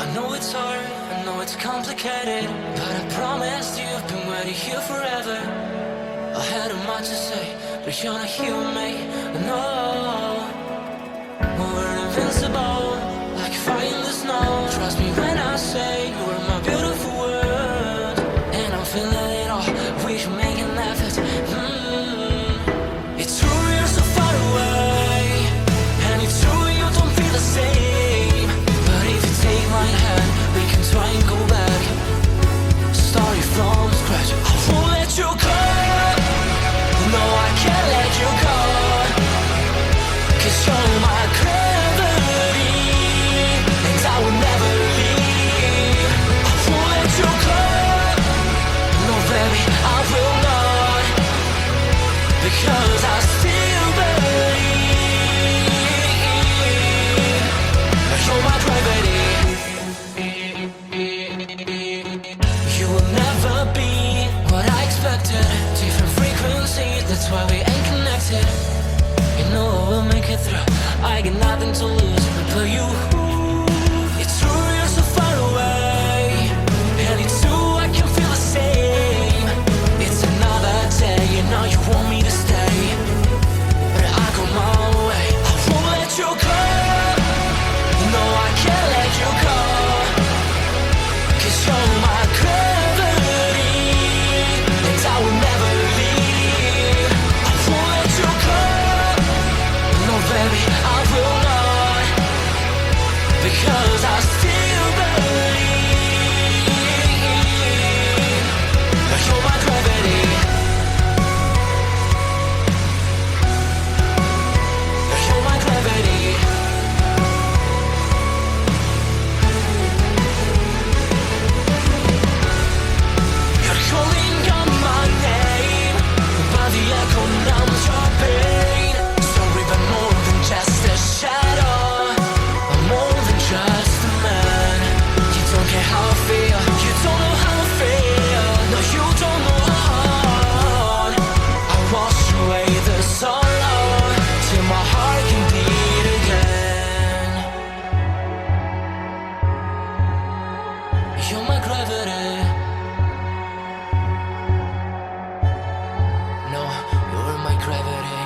I know it's hard, I know it's complicated, but I promised you I've been waiting here forever. I had a much to say, but you're not here with me, no. We're invincible, like fire in the snow. Trust me when I say you are my beautiful world, and I'm feeling it all, we should make an effort. It's true you're so far away, and it's true you don't feel the same. But if you take my hand, we can try and go back, starting from scratch. I won't let you go, no I can't let you go, 'cause you're my gravity, and I will never leave. I won't let you go, no baby I will not, because I still believe. You're my gravity. You will never be what I expected. Different frequencies, that's why we ain't connected. You know I will make it through, I got nothing to lose but you. It's true you're so far away, and it's true I can feel the same. It's another day, you know you want me to stay, but I go my way. I won't let you go, no I can't let you go, 'cause you're my gravity, and I will never leave. I won't let you go, no baby I will not, because I still believe. You're my gravity. You're my gravity. You're calling out my name, but the echo numbs your pain. Sorry, but more than just a shadow, I'm more than just a man. You don't care how I feel, you don't know how I feel. No, you don't know how. I wash away the sorrow till my heart can beat again. You're my gravity. No, you're my gravity.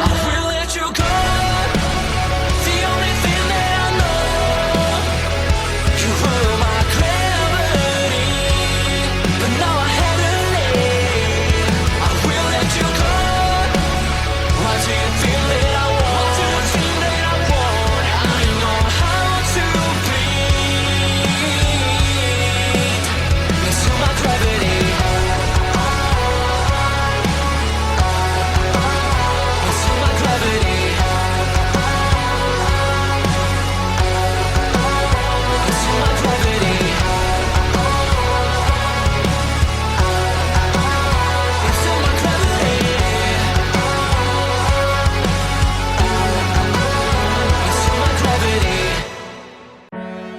I will let you go, the only thing that I know. You were my gravity, but now I have to leave. I will let you go. Why do you feel that I want? What do you think that I want? I know how to breathe into my gravity, into my gravity, into my gravity, into my gravity, into my gravity.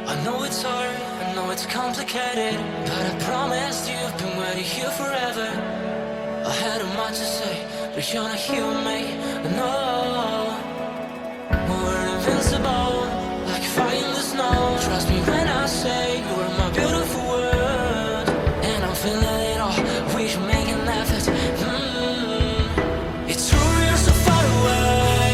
I know it's hard, I know it's complicated, but I promised you I've been waiting here forever. I had a much to say, but you're not here with me, no. We're invincible, like fire in the snow. Trust me when I say you are my beautiful world, and I'm feeling it all, we should make an effort. It's true you're so far away,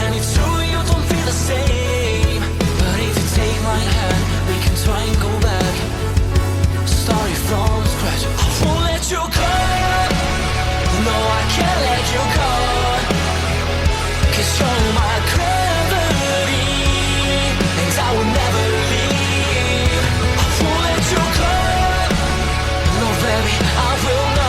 and it's true you don't feel the same. But if you take my hand, we can try and go back, starting from scratch. I won't let you go, no I can't let you go, 'cause you're my gravity, and I will never leave. I won't let you go, no baby I will not.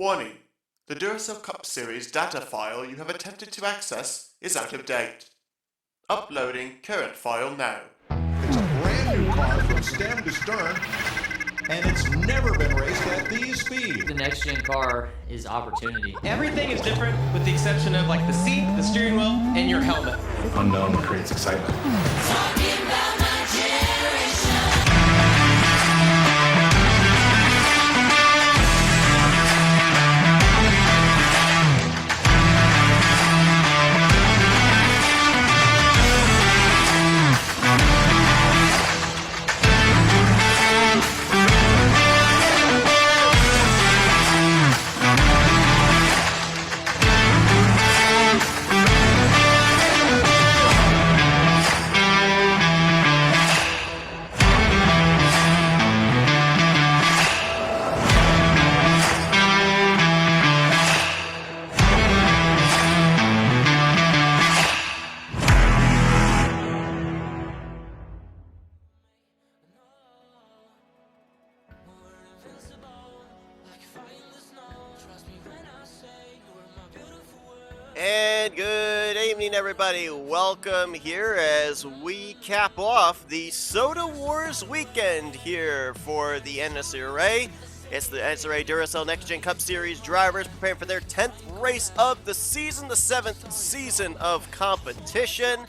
Warning: the Duracell Cup Series data file you have attempted to access is out of date. Uploading current file now. It's a brand new car from stem to stern, and it's never been raced at these speeds. The next gen car is opportunity. Everything is different with the exception of like the seat, the steering wheel, and your helmet. Unknown creates excitement. Talking about my generation. And good evening, everybody. Welcome here as we cap off the Soda Wars weekend here for the NNSCRA. It's the NNSCRA Duracell Next Gen Cup Series drivers preparing for their 10th race of the season, the 7th season of competition.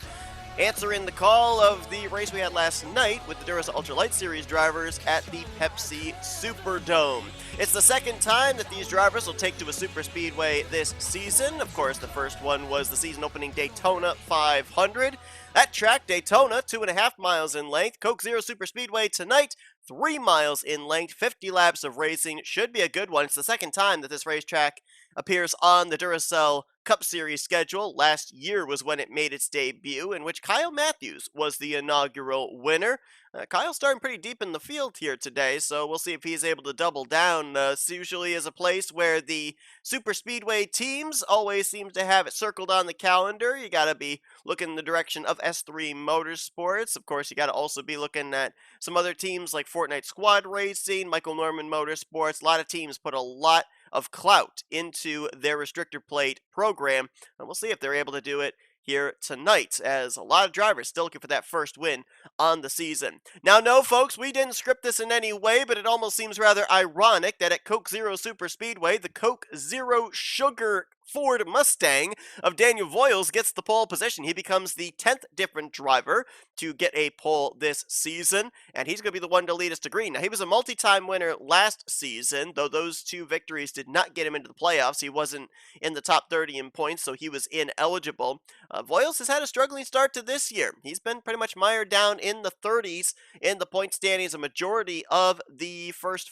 Answering the call of the race we had last night with the Duracell Ultralight Series drivers at the Pepsi Superdome. It's the second time that these drivers will take to a super speedway this season. Of course, the first one was the season opening Daytona 500. That track, Daytona, 2.5 miles in length. Coke Zero Super Speedway tonight, 3 miles in length, 50 laps of racing. Should be a good one. It's the second time that this racetrack appears on the Duracell Cup Series schedule. Last year was when it made its debut, in which Kyle Matthews was the inaugural winner. Kyle's starting pretty deep in the field here today, so we'll see if he's able to double down. This usually is a place where the super speedway teams always seem to have it circled on the calendar. You got to be looking in the direction of S3 Motorsports. Of course, you got to also be looking at some other teams like Fortnite Squad Racing, Michael Norman Motorsports. A lot of teams put a lot of clout into their restrictor plate program, and we'll see if they're able to do it here tonight, as a lot of drivers still looking for that first win on the season. Now, no, folks, we didn't script this in any way, but it almost seems rather ironic that at Coke Zero Super Speedway, the Coke Zero Sugar Ford Mustang of Daniel Voiles gets the pole position. He becomes the 10th different driver to get a pole this season, and he's going to be the one to lead us to green. Now, he was a multi-time winner last season, though those two victories did not get him into the playoffs. He wasn't in the top 30 in points, so he was ineligible. Voiles has had a struggling start to this year. He's been pretty much mired down in the 30s in the point standings a majority of the first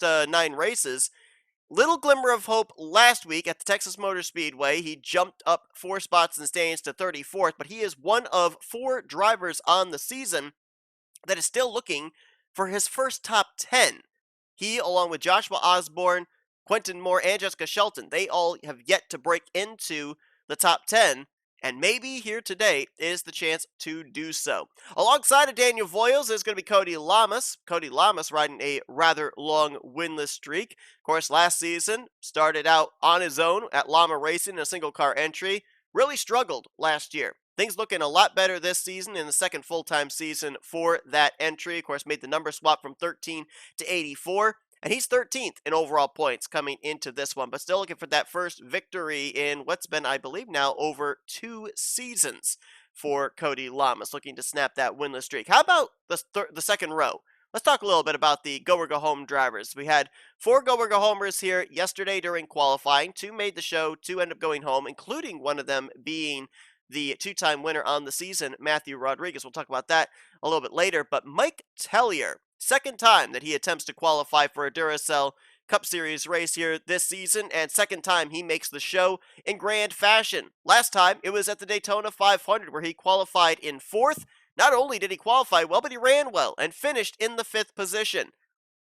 9 races. Little glimmer of hope last week at the Texas Motor Speedway. He jumped up 4 spots in the standings to 34th, but he is one of 4 drivers on the season that is still looking for his first top 10. He, along with Joshua Osborne, Quentin Moore, and Jessica Shelton, they all have yet to break into the top 10, and maybe here today is the chance to do so. Alongside of Daniel Voiles is going to be Cody Lamas. Cody Lamas riding a rather long winless streak. Of course, last season started out on his own at Lama Racing in a single car entry. Really struggled last year. Things looking a lot better this season in the second full-time season for that entry. Of course, made the number swap from 13 to 84. And he's 13th in overall points coming into this one, but still looking for that first victory in what's been, I believe now, over 2 seasons for Cody Lamas, looking to snap that winless streak. How about the second row? Let's talk a little bit about the Go or Go Home drivers. We had 4 Go or Go Homers here yesterday during qualifying. 2 made the show, 2 ended up going home, including one of them being the 2-time winner on the season, Matthew Rodriguez. We'll talk about that a little bit later. But Mike Tellier, second time that he attempts to qualify for a Duracell Cup Series race here this season, and second time he makes the show in grand fashion. Last time, it was at the Daytona 500, where he qualified in 4th. Not only did he qualify well, but he ran well and finished in the 5th position.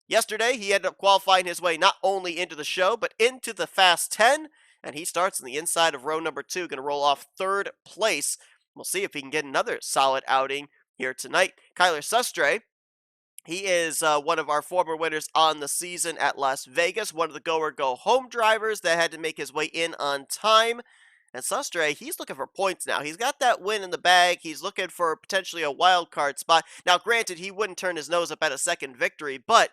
Yesterday, he ended up qualifying his way not only into the show, but into the Fast 10, and he starts on the inside of row number 2, going to roll off 3rd place. We'll see if he can get another solid outing here tonight. Kyler Sustre He is one of our former winners on the season at Las Vegas, one of the go-or-go-home drivers that had to make his way in on time. And Sustre, he's looking for points now. He's got that win in the bag. He's looking for potentially a wild card spot. Now, granted, he wouldn't turn his nose up at a second victory, but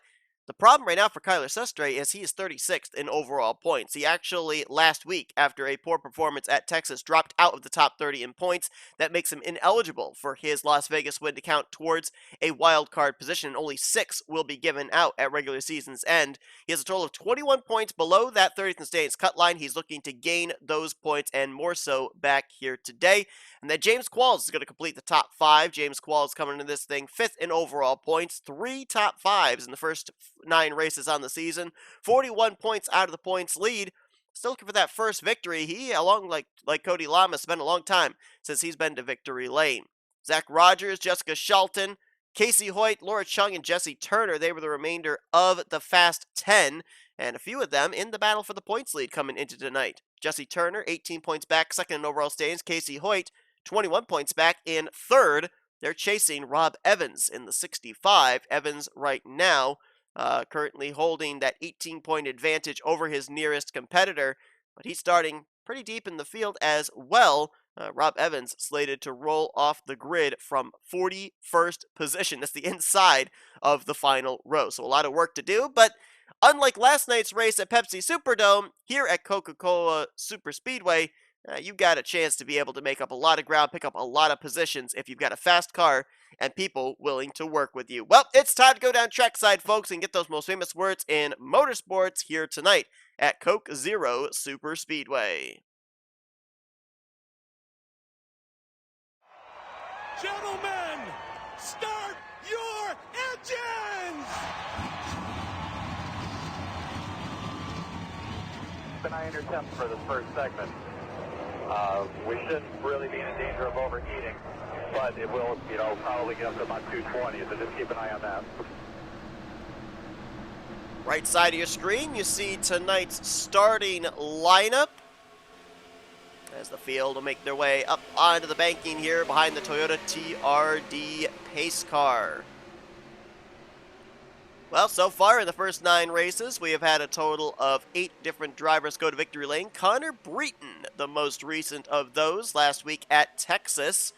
the problem right now for Kyler Sustre is he is 36th in overall points. He actually, last week, after a poor performance at Texas, dropped out of the top 30 in points. That makes him ineligible for his Las Vegas win to count towards a wild card position. Only 6 will be given out at regular season's end. He has a total of 21 points below that 30th and standings cut line. He's looking to gain those points and more so back here today. And then James Qualls is going to complete the top 5. James Qualls coming into this thing 5th in overall points. 3 top 5s in the first 9 races on the season. 41 points out of the points lead. Still looking for that first victory. He, along like Cody Lamas, it's been a long time since he's been to victory lane. Zach Rogers, Jessica Shelton, Casey Hoyt, Laura Chung, and Jesse Turner, they were the remainder of the Fast 10, and a few of them in the battle for the points lead coming into tonight. Jesse Turner, 18 points back, second in overall standings. Casey Hoyt, 21 points back in third. They're chasing Rob Evans in the 65. Evans right now currently holding that 18-point advantage over his nearest competitor, but he's starting pretty deep in the field as well. Rob Evans slated to roll off the grid from 41st position. That's the inside of the final row. So a lot of work to do, but unlike last night's race at Pepsi Superdome, here at Coca-Cola Super Speedway, you've got a chance to be able to make up a lot of ground, pick up a lot of positions if you've got a fast car and people willing to work with you. Well, it's time to go down trackside, folks, and get those most famous words in motorsports here tonight at Coke Zero Super Speedway. Gentlemen, start your engines! Keep an eye on your temps for this first segment. We shouldn't really be in danger of overheating, but it will, probably get up to about 220, so just keep an eye on that. Right side of your screen, you see tonight's starting lineup as the field will make their way up onto the banking here behind the Toyota TRD pace car. Well, so far in the first 9 races, we have had a total of 8 different drivers go to victory lane. Connor Breton, the most recent of those, last week at Texas.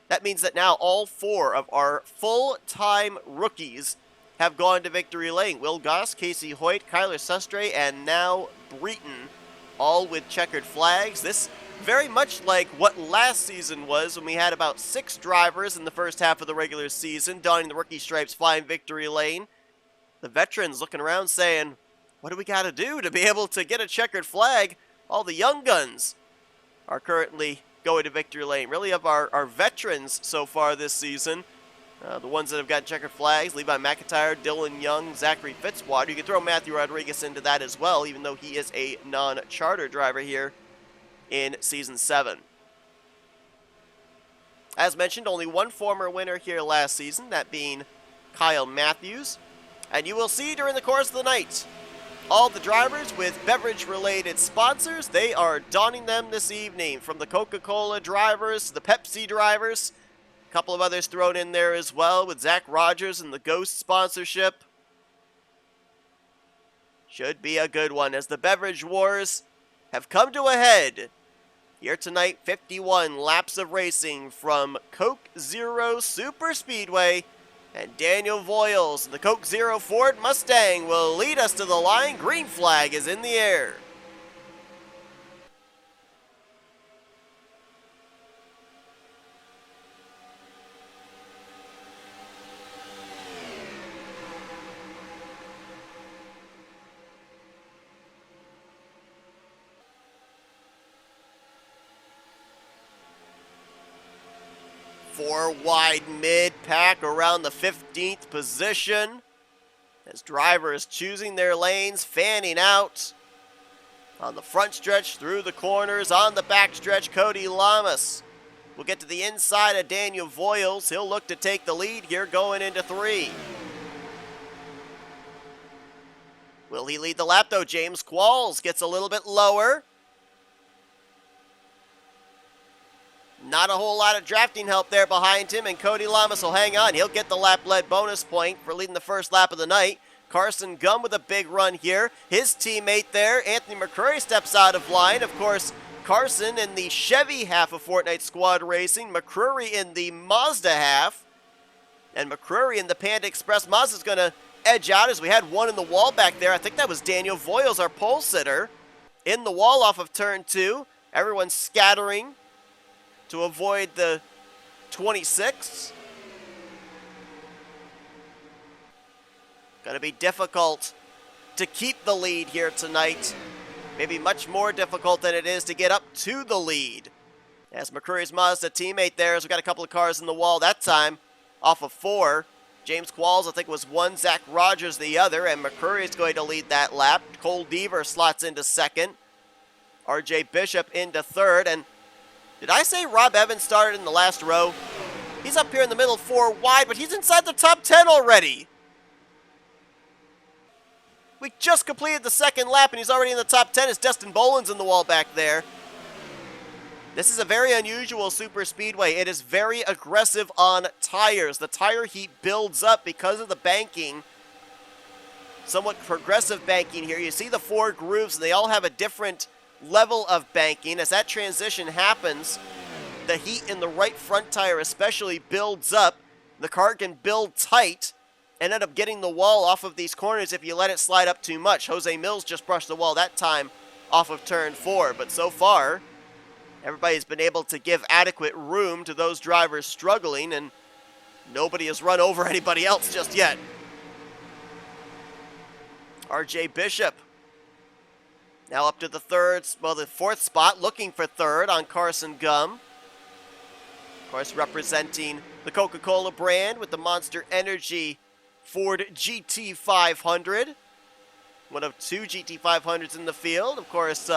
That means that now all 4 of our full-time rookies have gone to victory lane. Will Goss, Casey Hoyt, Kyler Sustre, and now Breton, all with checkered flags. This very much like what last season was when we had about 6 drivers in the first half of the regular season donning the rookie stripes flying victory lane. The veterans looking around saying, what do we got to do to be able to get a checkered flag? All the young guns are currently going to victory lane. Really, of our veterans so far this season, the ones that have got checkered flags, Levi McIntyre, Dylan Young, Zachary Fitzwater. You can throw Matthew Rodriguez into that as well, even though he is a non-charter driver here in Season 7. As mentioned, only one former winner here last season, that being Kyle Matthews. And you will see during the course of the night, all the drivers with beverage-related sponsors, they are donning them this evening. From the Coca-Cola drivers to the Pepsi drivers. A couple of others thrown in there as well with Zach Rogers and the Ghost sponsorship. Should be a good one as the beverage wars have come to a head. Here tonight, 51 laps of racing from Coke Zero Super Speedway. And Daniel Voiles, the Coke Zero Ford Mustang, will lead us to the line. Green flag is in the air. Four wide mid-pack around the 15th position as drivers choosing their lanes, fanning out. On the front stretch, through the corners, on the back stretch, Cody Lamas will get to the inside of Daniel Voiles. He'll look to take the lead here going into 3. Will he lead the lap though? James Qualls gets a little bit lower. Not a whole lot of drafting help there behind him, and Cody Lamas will hang on. He'll get the lap-led bonus point for leading the first lap of the night. Carson Gum with a big run here. His teammate there, Anthony McCrory, steps out of line. Of course, Carson in the Chevy half of Fortnite Squad Racing, McCrory in the Mazda half, and McCrory in the Panda Express. Mazda's going to edge out as we had one in the wall back there. I think that was Daniel Voiles, our pole sitter, in the wall off of turn 2. Everyone's scattering to avoid the 26. Going to be difficult to keep the lead here tonight. Maybe much more difficult than it is to get up to the lead. As McCrory's Mazda teammate there, as we got a couple of cars in the wall that time off of 4. James Qualls, I think, was 1, Zach Rogers the other, and McCrory is going to lead that lap. Cole Deaver slots into 2nd. RJ Bishop into 3rd, and did I say Rob Evans started in the last row? He's up here in the middle, 4 wide, but he's inside the top 10 already. We just completed the 2nd lap, and he's already in the top 10 as Dustin Boland's in the wall back there. This is a very unusual super speedway. It is very aggressive on tires. The tire heat builds up because of the banking. Somewhat progressive banking here. You see the 4 grooves, and they all have a different level of banking. As that transition happens, the heat in the right front tire especially builds up. The car can build tight and end up getting the wall off of these corners if you let it slide up too much. Jose Mills just brushed the wall that time off of turn 4, but so far, everybody's been able to give adequate room to those drivers struggling, and nobody has run over anybody else just yet. RJ Bishop now up to the 4th spot, looking for 3rd on Carson Gum. Of course, representing the Coca-Cola brand with the Monster Energy Ford GT500. One of 2 GT500s in the field. Of course,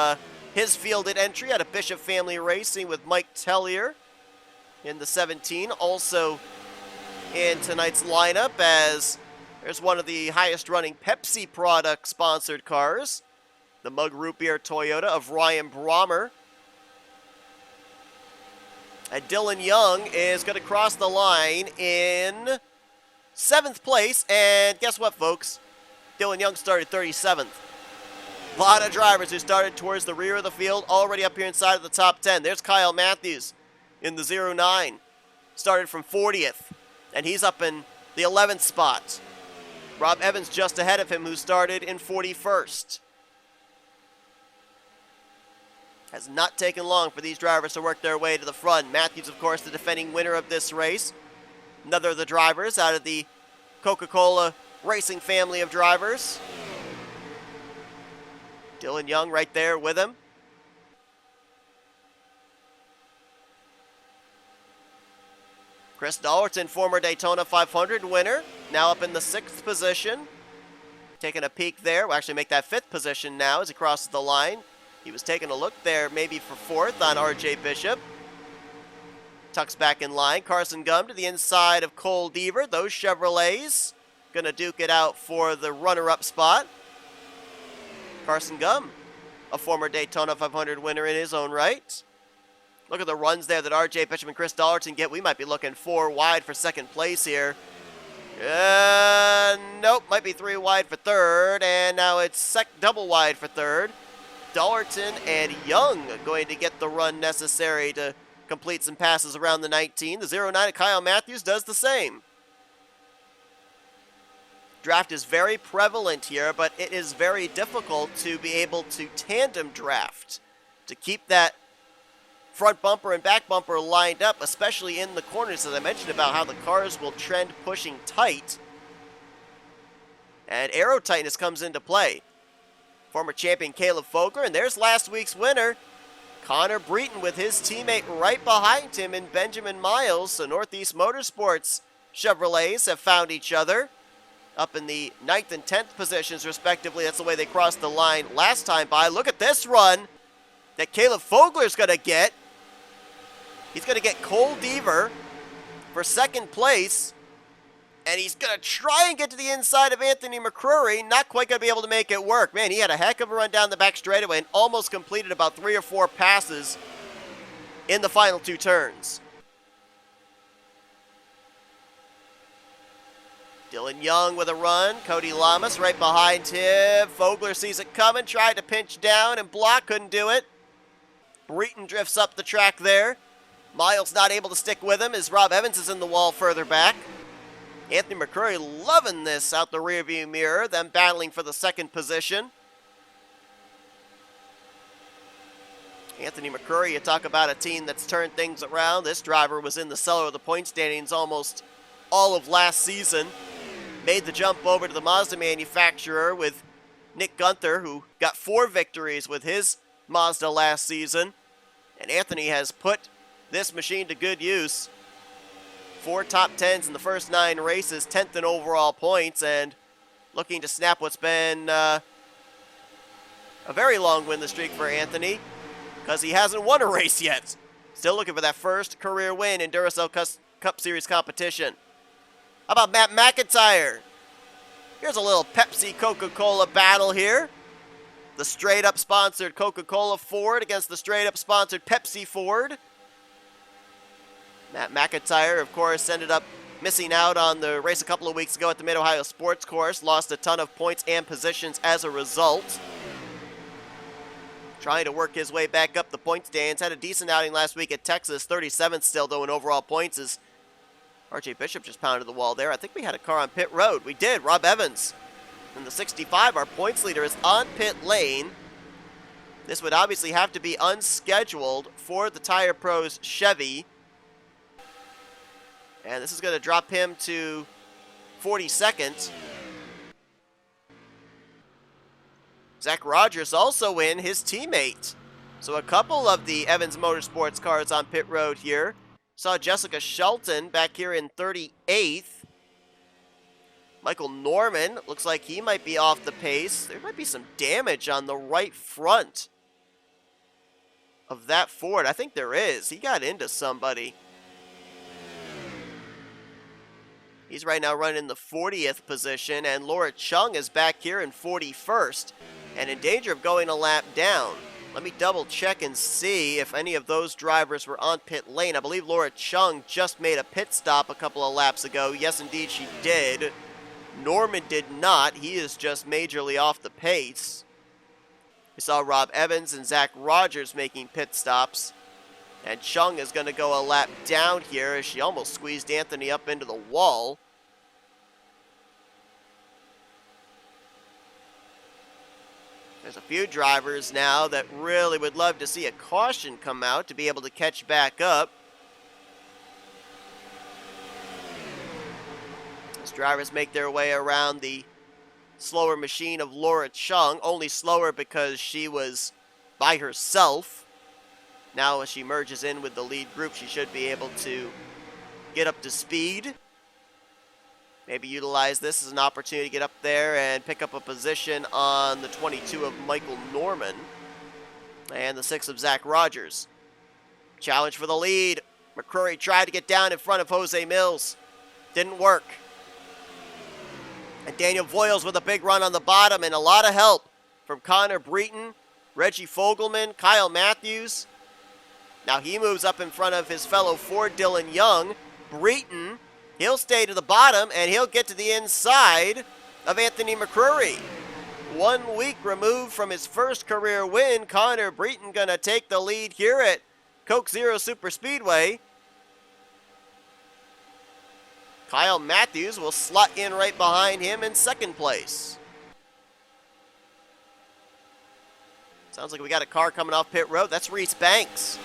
his fielded entry out of Bishop Family Racing with Mike Tellier in the 17. Also in tonight's lineup, as there's one of the highest running Pepsi product sponsored cars, the Mug Root Beer Toyota of Ryan Brommer. And Dylan Young is going to cross the line in 7th place. And guess what, folks? Dylan Young started 37th. A lot of drivers who started towards the rear of the field already up here inside of the top 10. There's Kyle Matthews in the 09. Started from 40th, and he's up in the 11th spot. Rob Evans just ahead of him, who started in 41st. Has not taken long for these drivers to work their way to the front. Matthews, of course, the defending winner of this race. Another of the drivers out of the Coca-Cola Racing family of drivers. Dylan Young right there with him. Chris Dallerton, former Daytona 500 winner, now up in the 6th position. Taking a peek there. We'll actually make that 5th position now as he crosses the line. He was taking a look there maybe for 4th on RJ Bishop. Tucks back in line. Carson Gum to the inside of Cole Deaver. Those Chevrolets going to duke it out for the runner-up spot. Carson Gum, a former Daytona 500 winner in his own right. Look at the runs there that RJ Bishop and Chris Dallerton get. We might be looking 4 wide for 2nd place here. Nope, might be 3 wide for 3rd, and now it's double wide for 3rd. Dallerton and Young going to get the run necessary to complete some passes around the 19. The 09 of Kyle Matthews does the same. Draft is very prevalent here, but it is very difficult to be able to tandem draft, to keep that front bumper and back bumper lined up, especially in the corners, as I mentioned about how the cars will trend pushing tight. And aero tightness comes into play. Former champion Caleb Fogler, and there's last week's winner, Connor Breton, with his teammate right behind him in Benjamin Miles. So Northeast Motorsports Chevrolets have found each other up in the 9th and 10th positions, respectively. That's the way they crossed the line last time by. Look at this run that Caleb Fogler's going to get. He's going to get Cole Deaver for 2nd place. And he's going to try and get to the inside of Anthony McCrory. Not quite going to be able to make it work. Man, he had a heck of a run down the back straightaway and almost completed about 3 or 4 passes in the final 2 turns. Dylan Young with a run. Cody Lamas right behind him. Fogler sees it coming, tried to pinch down and block, couldn't do it. Breton drifts up the track there. Miles not able to stick with him as Rob Evans is in the wall further back. Anthony McCurry loving this out the rearview mirror, them battling for the 2nd position. Anthony McCurry, you talk about a team that's turned things around. This driver was in the cellar of the point standings almost all of last season. Made the jump over to the Mazda manufacturer with Nick Gunther, who got 4 victories with his Mazda last season. And Anthony has put this machine to good use. 4 top 10s in the first 9 races, 10th in overall points, and looking to snap what's been a very long winless streak for Anthony, because he hasn't won a race yet. Still looking for that first career win in Duracell Cup Series competition. How about Matt McIntyre? Here's a little Pepsi-Coca-Cola battle here. The straight-up sponsored Coca-Cola Ford against the straight-up sponsored Pepsi Ford. Matt McIntyre, of course, ended up missing out on the race a couple of weeks ago at the Mid-Ohio Sports Course. Lost a ton of points and positions as a result. Trying to work his way back up the point stands. Had a decent outing last week at Texas. 37th still, though, in overall points as RJ Bishop just pounded the wall there. I think we had a car on pit road. We did. Rob Evans in the 65. Our points leader is on pit lane. This would obviously have to be unscheduled for the Tire Pros Chevy. And this is going to drop him to 42nd. Zach Rogers also in, his teammate. So a couple of the Evans Motorsports cars on pit road here. Saw Jessica Shelton back here in 38th. Michael Norman, looks like he might be off the pace. There might be some damage on the right front of that Ford. I think there is. He got into somebody. He's right now running in the 40th position, and Laura Chung is back here in 41st and in danger of going a lap down. Let me double check and see if any of those drivers were on pit lane. I believe Laura Chung just made a pit stop a couple of laps ago. Yes, indeed, she did. Norman did not. He is just majorly off the pace. We saw Rob Evans and Zach Rogers making pit stops. And Chung is going to go a lap down here as she almost squeezed Anthony up into the wall. There's a few drivers now that really would love to see a caution come out to be able to catch back up. As drivers make their way around the slower machine of Laura Chung, only slower because she was by herself. Now as she merges in with the lead group, she should be able to get up to speed. Maybe utilize this as an opportunity to get up there and pick up a position on the 22 of Michael Norman and the 6 of Zach Rogers. Challenge for the lead. McCurry tried to get down in front of Jose Mills. Didn't work. And Daniel Voiles with a big run on the bottom and a lot of help from Connor Breton, Reggie Fogelman, Kyle Matthews. Now he moves up in front of his fellow Ford, Dylan Young. Breton, he'll stay to the bottom, and he'll get to the inside of Anthony McCurry. 1 week removed from his first career win, Connor Breton gonna take the lead here at Coke Zero Super Speedway. Kyle Matthews will slot in right behind him in second place. Sounds like we got a car coming off pit road. That's Reese Banks.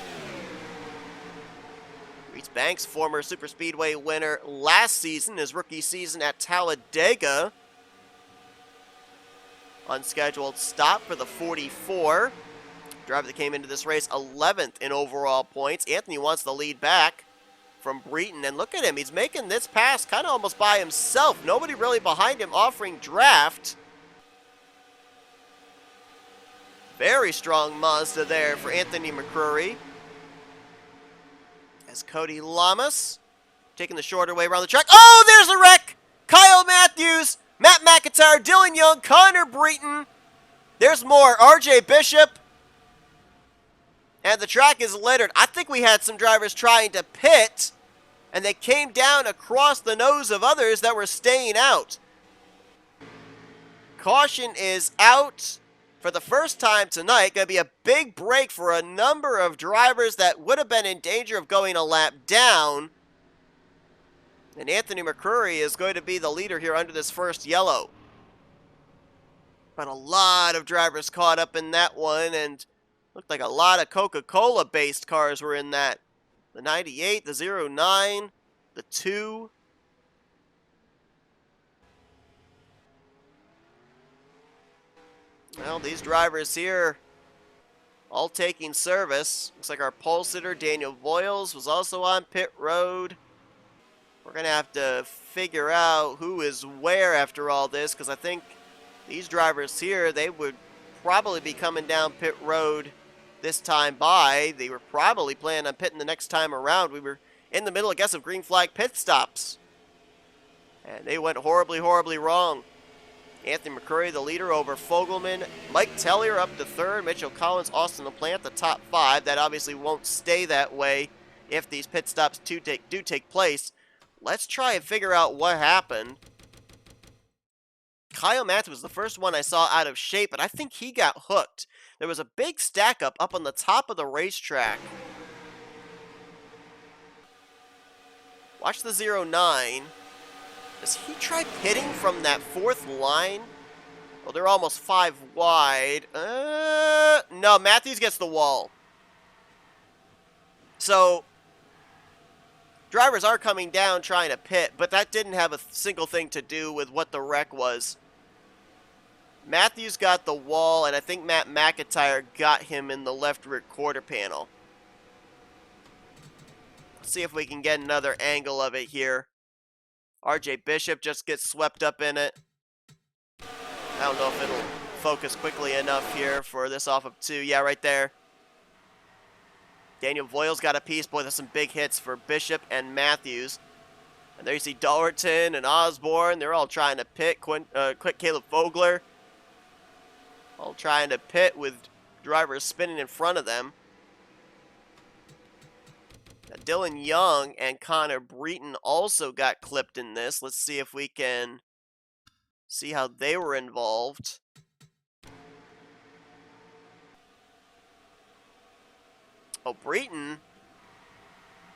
Reese Banks, former Super Speedway winner last season, his rookie season at Talladega. Unscheduled stop for the 44. Driver that came into this race 11th in overall points. Anthony wants the lead back from Breton, and look at him. He's making this pass kind of almost by himself. Nobody really behind him offering draft. Very strong Mazda there for Anthony McCurry. As Cody Lamas taking the shorter way around the track. Oh, there's a wreck! Kyle Matthews, Matt McIntyre, Dylan Young, Connor Breton. There's more. RJ Bishop. And the track is littered. I think we had some drivers trying to pit, and they came down across the nose of others that were staying out. Caution is out for the first time tonight. Going to be a big break for a number of drivers that would have been in danger of going a lap down. And Anthony McCrory is going to be the leader here under this first yellow. But a lot of drivers caught up in that one, and looked like a lot of Coca-Cola based cars were in that. The 98, the 09, the 2. Well, these drivers here all taking service. Looks like our pole sitter, Daniel Voiles, was also on pit road. We're going to have to figure out who is where after all this, because I think these drivers here, they would probably be coming down pit road this time by. They were probably planning on pitting the next time around. We were in the middle, I guess, of green flag pit stops. And they went horribly, horribly wrong. Anthony McCrory, the leader, over Fogelman. Mike Tellier up to third. Mitchell Collins, Austin LaPlante, the top 5. That obviously won't stay that way if these pit stops do take place. Let's try and figure out what happened. Kyle Matthews was the first one I saw out of shape, but I think he got hooked. There was a big stack up on the top of the racetrack. Watch the 09. Does he try pitting from that 4th line? Well, they're almost 5 wide. No, Matthews gets the wall. So, drivers are coming down trying to pit, but that didn't have a single thing to do with what the wreck was. Matthews got the wall, and I think Matt McIntyre got him in the left rear quarter panel. Let's see if we can get another angle of it here. RJ Bishop just gets swept up in it. I don't know if it'll focus quickly enough here for this off of 2. Yeah, right there. Daniel Voiles got a piece. Boy, there's some big hits for Bishop and Matthews. And there you see Dallerton and Osborne. They're all trying to pit. Quick Caleb Vogler. All trying to pit with drivers spinning in front of them. Now, Dylan Young and Connor Breton also got clipped in this. Let's see if we can see how they were involved. Oh, Breton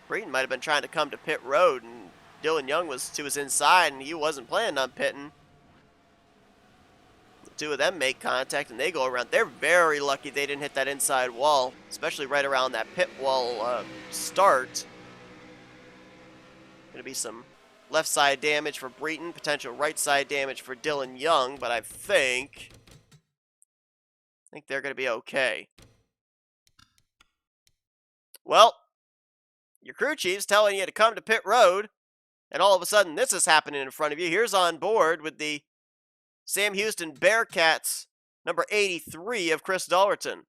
might have been trying to come to pit road, and Dylan Young was to his inside, and he wasn't planning on pitting. The two of them make contact, and they go around. They're very lucky they didn't hit that inside wall, especially right around that pit wall start. Going to be some left side damage for Breton, potential right side damage for Dylan Young, but I think they're going to be okay. Well, your crew chief's telling you to come to pit road, and all of a sudden this is happening in front of you. Here's on board with the Sam Houston Bearcats, number 83 of Chris Dallerton.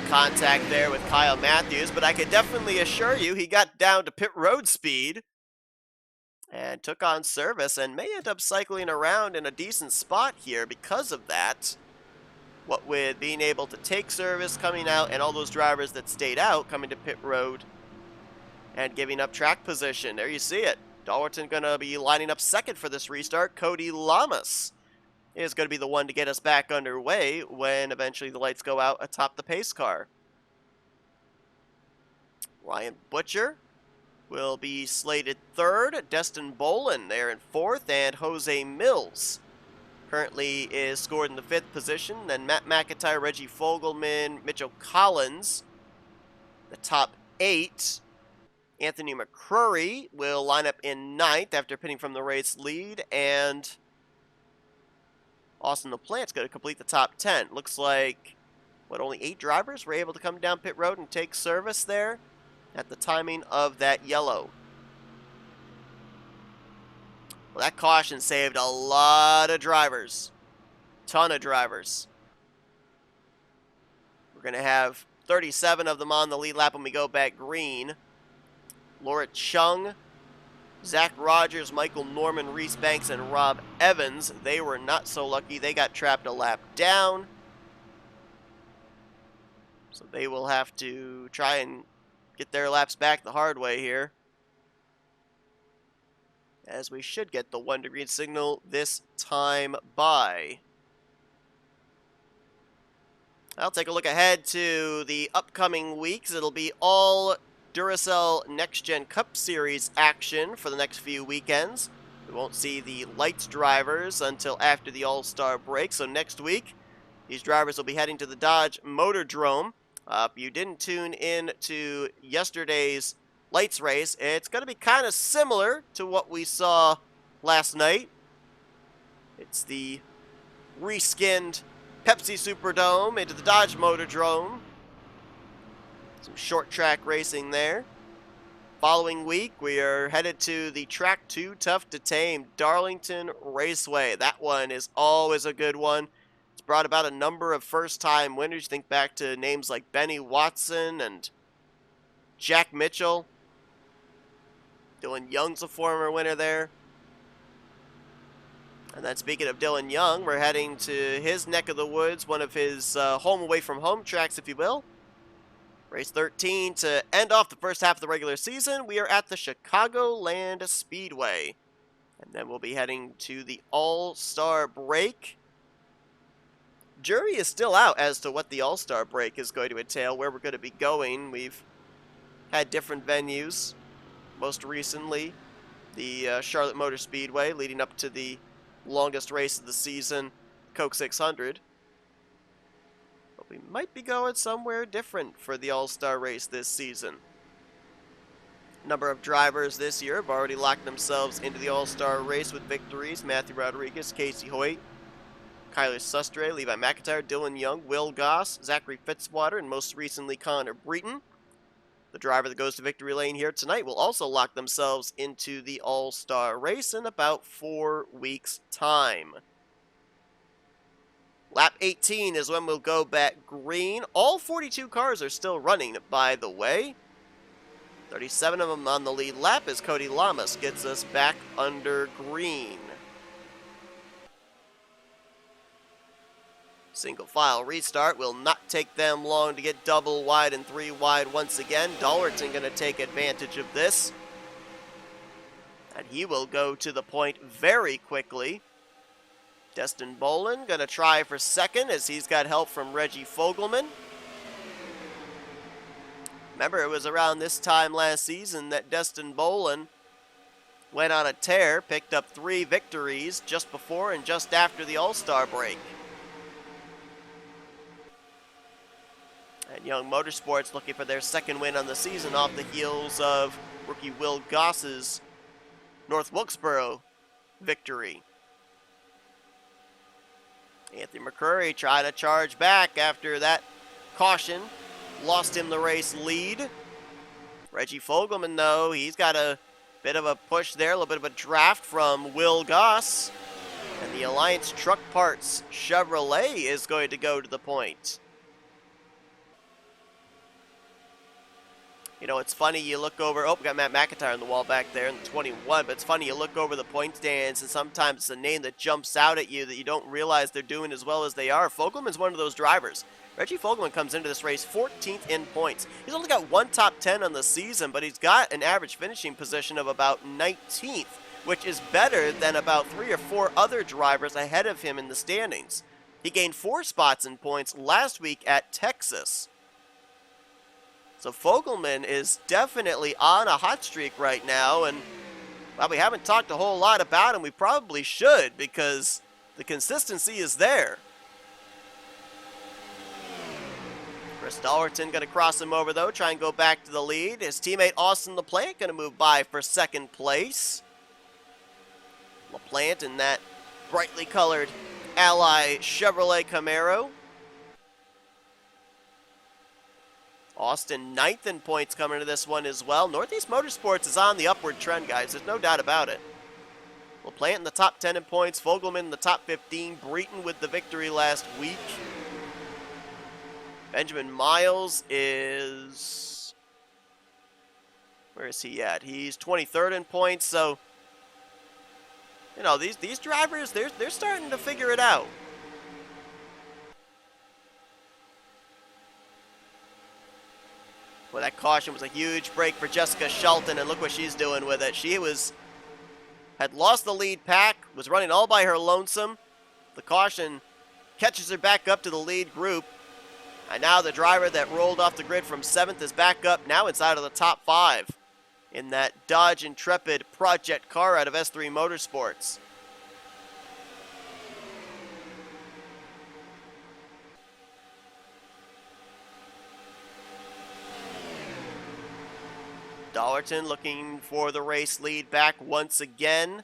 Contact there with Kyle Matthews, but I can definitely assure you he got down to pit road speed and took on service and may end up cycling around in a decent spot here because of that. What with being able to take service, coming out, and all those drivers that stayed out coming to pit road and giving up track position. There you see it. Dallerton going to be lining up second for this restart. Cody Lamas is going to be the one to get us back underway when eventually the lights go out atop the pace car. Ryan Butcher will be slated third. Destin Bolin there in fourth, and Jose Mills currently is scored in the 5th position. Then Matt McIntyre, Reggie Fogelman, Mitchell Collins, the top 8. Anthony McCrory will line up in 9th after pitting from the race lead, and Austin LaPlante's going to complete the top 10. Looks like, only 8 drivers were able to come down pit road and take service there at the timing of that yellow. Well, that caution saved a lot of drivers. Ton of drivers. We're going to have 37 of them on the lead lap when we go back green. Laura Chung, Zach Rogers, Michael Norman, Reese Banks, and Rob Evans. They were not so lucky. They got trapped a lap down. So they will have to try and get their laps back the hard way here, as we should get the 1 green signal this time by. I'll take a look ahead to the upcoming weeks. It'll be all Duracell Next Gen Cup Series action for the next few weekends. We won't see the Lights drivers until after the All-Star break, so next week these drivers will be heading to the Dodge Motordrome. If you didn't tune in to yesterday's Lights race, it's going to be kind of similar to what we saw last night. It's the reskinned Pepsi Superdome into the Dodge Motordrome. Some short track racing there. Following week, we are headed to the Track 2 Tough to Tame Darlington Raceway. That one is always a good one. It's brought about a number of first-time winners. Think back to names like Benny Watson and Jack Mitchell. Dylan Young's a former winner there. And then speaking of Dylan Young, we're heading to his neck of the woods, one of his home away from home tracks, if you will. Race 13 to end off the first half of the regular season. We are at the Chicagoland Speedway. And then we'll be heading to the All-Star break. Jury is still out as to what the All-Star break is going to entail, where we're going to be going. We've had different venues. Most recently, the Charlotte Motor Speedway, leading up to the longest race of the season, Coke 600. But we might be going somewhere different for the All-Star race this season. A number of drivers this year have already locked themselves into the All-Star race with victories. Matthew Rodriguez, Casey Hoyt, Kyler Sustre, Levi McIntyre, Dylan Young, Will Goss, Zachary Fitzwater, and most recently Connor Breton. The driver that goes to victory lane here tonight will also lock themselves into the All-Star race in about 4 weeks' time. Lap 18 is when we'll go back green. All 42 cars are still running, by the way. 37 of them on the lead lap as Cody Lamas gets us back under green. Single file restart will not take them long to get double wide and 3 wide once again. Dollerton going to take advantage of this. And he will go to the point very quickly. Destin Bolin going to try for second as he's got help from Reggie Fogelman. Remember, it was around this time last season that Destin Bolin went on a tear, picked up 3 victories just before and just after the All-Star break. And Young Motorsports looking for their second win on the season off the heels of rookie Will Goss's North Wilkesboro victory. Anthony McCurry trying to charge back after that caution. Lost him the race lead. Reggie Fogelman, though, he's got a bit of a push there, a little bit of a draft from Will Goss. And the Alliance Truck Parts Chevrolet is going to go to the point. You know, it's funny, you look over, we got Matt McIntyre on the wall back there in the 21, but it's funny, you look over the point stands, and sometimes it's a name that jumps out at you that you don't realize they're doing as well as they are. Fogelman's one of those drivers. Reggie Fogelman comes into this race 14th in points. He's only got 1 top 10 on the season, but he's got an average finishing position of about 19th, which is better than about 3 or 4 other drivers ahead of him in the standings. He gained 4 spots in points last week at Texas. So Fogelman is definitely on a hot streak right now, and well, we haven't talked a whole lot about him. We probably should, because the consistency is there. Chris Dollerton going to cross him over, though, try and go back to the lead. His teammate Austin LaPlante going to move by for second place. LaPlante in that brightly colored Ally Chevrolet Camaro. Austin 9th in points coming to this one as well. Northeast Motorsports is on the upward trend, guys. There's no doubt about it. LaPlante in the top 10 in points. Fogelman in the top 15. Breton with the victory last week. Benjamin Miles is... Where is he at? He's 23rd in points, so... You know, these drivers, they're starting to figure it out. Well, that caution was a huge break for Jessica Shelton, and look what she's doing with it. She had lost the lead pack, was running all by her lonesome. The caution catches her back up to the lead group. And now the driver that rolled off the grid from 7th is back up, now inside of the top 5 in that Dodge Intrepid project car out of S3 Motorsports. Dollarton looking for the race lead back once again.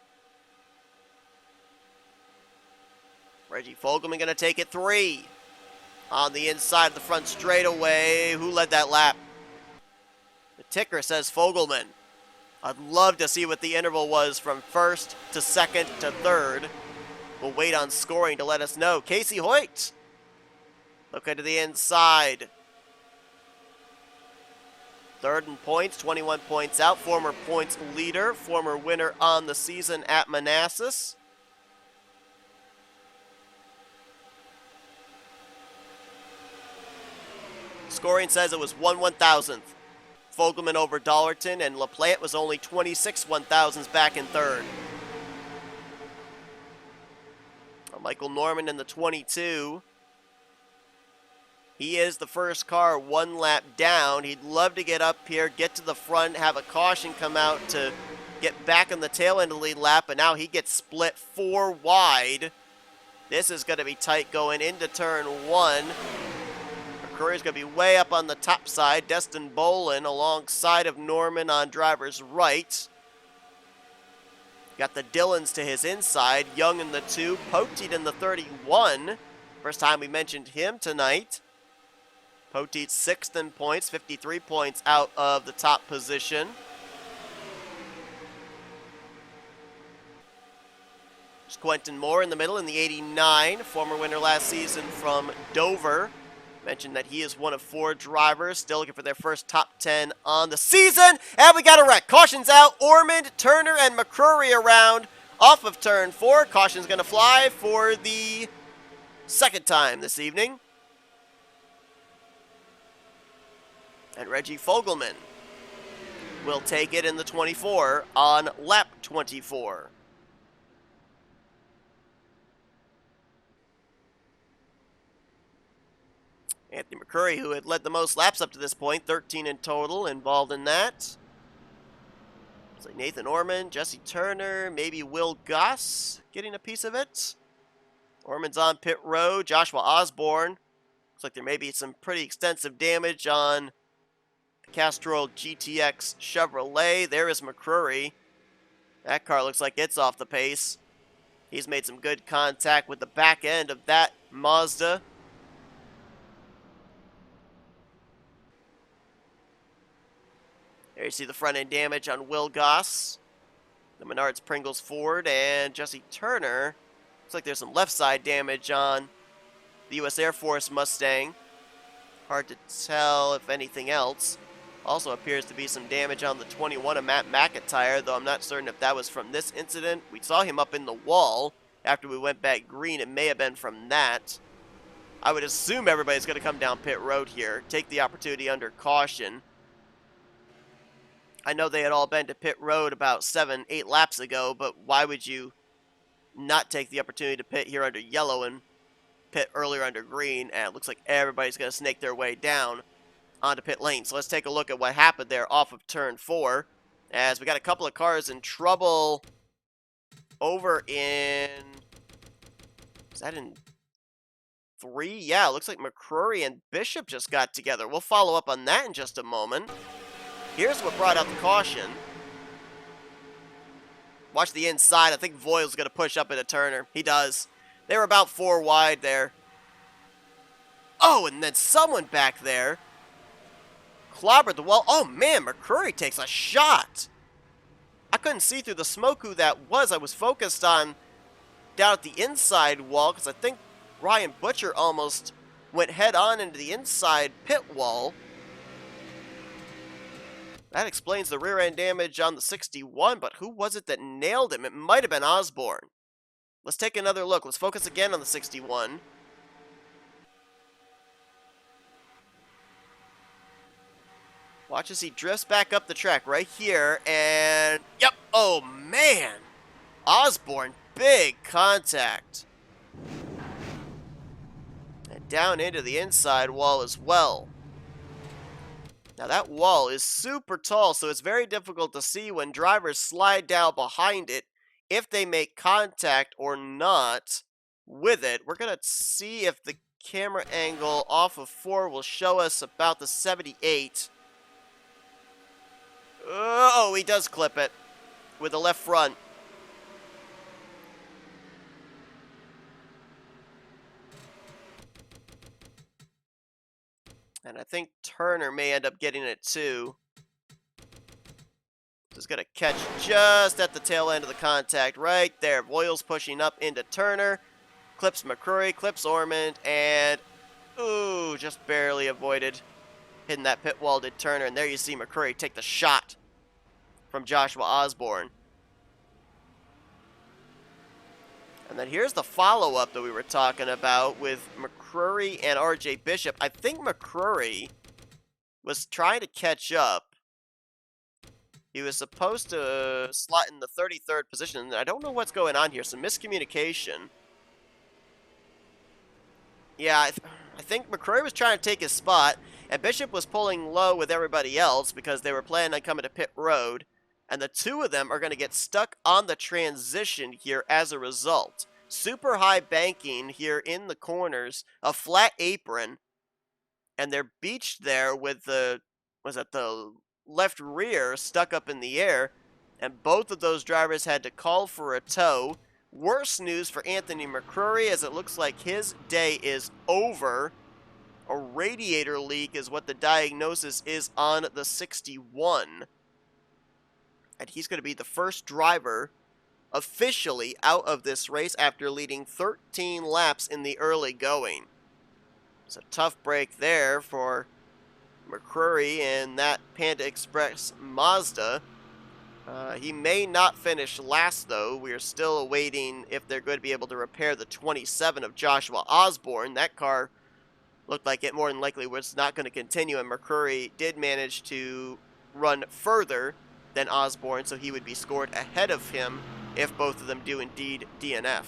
Reggie Fogelman going to take it 3. On the inside of the front straightaway. Who led that lap? The ticker says Fogelman. I'd love to see what the interval was from 1st to 2nd to 3rd. We'll wait on scoring to let us know. Casey Hoyt looking to the inside. 3rd in points, 21 points out. Former points leader, former winner on the season at Manassas. Scoring says it was 1/1000th. Fogelman over Dollarton, and LaPlante was only 26 1/1000ths back in 3rd. Michael Norman in the 22. He is the first car 1 lap down. He'd love to get up here, get to the front, have a caution come out to get back on the tail end of the lead lap, but now he gets split 4 wide. This is going to be tight going into turn 1. McCurry's going to be way up on the top side. Destin Bolin alongside of Norman on driver's right. Got the Dillons to his inside. Young in the 2. Poteet in the 31. First time we mentioned him tonight. Poteet 6th in points. 53 points out of the top position. There's Quentin Moore in the middle in the 89. Former winner last season from Dover. Mentioned that he is one of 4 drivers still looking for their first top 10 on the season. And we got a wreck. Caution's out. Ormond, Turner, and McCrory around off of turn 4. Caution's going to fly for the 2nd time this evening. And Reggie Fogelman will take it in the 24 on lap 24. Anthony McCurry, who had led the most laps up to this point, 13 in total, involved in that. It's like Nathan Ormond, Jesse Turner, maybe Will Goss getting a piece of it. Ormond's on pit road. Joshua Osborne. Looks like there may be some pretty extensive damage on the Castrol GTX Chevrolet. There is McCurry. That car looks like it's off the pace. He's made some good contact with the back end of that Mazda. There you see the front end damage on Will Goss, the Menards Pringles Ford, and Jesse Turner. Looks like there's some left side damage on the U.S. Air Force Mustang. Hard to tell if anything else. Also appears to be some damage on the 21 of Matt McIntyre, though I'm not certain if that was from this incident. We saw him up in the wall after we went back green. It may have been from that. I would assume everybody's going to come down pit road here, take the opportunity under caution. I know they had all been to pit road about 7-8 laps ago, but why would you not take the opportunity to pit here under yellow and pit earlier under green? And it looks like everybody's going to snake their way down onto pit lane. So let's take a look at what happened there off of turn 4, as we got a couple of cars in trouble over in... Is that in 3? Yeah, it looks like McCrory and Bishop just got together. We'll follow up on that in just a moment. Here's what brought out the caution. Watch the inside. I think Voil's going to push up into Turner. He does. They were about 4 wide there. Oh, and then someone back there clobbered the wall. Oh, man, McCrory takes a shot. I couldn't see through the smoke who that was. I was focused on down at the inside wall because I think Ryan Butcher almost went head-on into the inside pit wall. That explains the rear-end damage on the 61, but who was it that nailed him? It might have been Osborne. Let's take another look. Let's focus again on the 61. Watch as he drifts back up the track right here, and yep, oh man! Osborne, big contact. And down into the inside wall as well. Now that wall is super tall, so it's very difficult to see when drivers slide down behind it if they make contact or not with it. We're going to see if the camera angle off of 4 will show us about the 78. Oh, he does clip it with the left front. And I think Turner may end up getting it too. Just gonna catch just at the tail end of the contact right there. Voiles pushing up into Turner. Clips McCrory, clips Ormond, and ooh, just barely avoided hitting that pit wall did Turner. And there you see McCrory take the shot from Joshua Osborne. And then here's the follow-up that we were talking about with McCrory and RJ Bishop. I think McCrory was trying to catch up. He was supposed to slot in the 33rd position. I don't know what's going on here. Some miscommunication. Yeah, I think McCrory was trying to take his spot, and Bishop was pulling low with everybody else because they were planning on coming to pit road. And the two of them are going to get stuck on the transition here as a result. Super high banking here in the corners, a flat apron, and they're beached there with the left rear stuck up in the air, and both of those drivers had to call for a tow. Worse news for Anthony McCrory, as it looks like his day is over. A radiator leak is what the diagnosis is on the 61. And he's going to be the first driver officially out of this race after leading 13 laps in the early going. It's a tough break there for McCrory and that Panda Express Mazda. He may not finish last, though. We are still awaiting if they're going to be able to repair the 27 of Joshua Osborne. That car looked like it more than likely was not going to continue, and McCrory did manage to run further than Osborne, so he would be scored ahead of him if both of them do indeed DNF.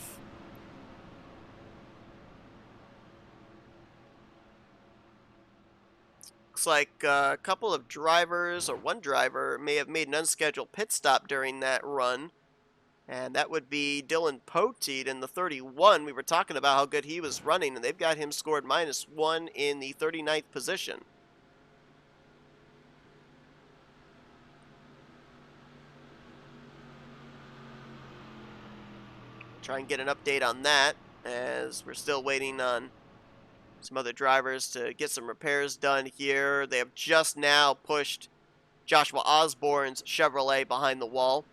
Looks like a couple of drivers, or one driver, may have made an unscheduled pit stop during that run, and that would be Dylan Poteet in the 31. We were talking about how good he was running, and they've got him scored -1 in the 39th position. Try and get an update on that, as we're still waiting on some other drivers to get some repairs done here. They have just now pushed Joshua Osborne's Chevrolet behind the wall.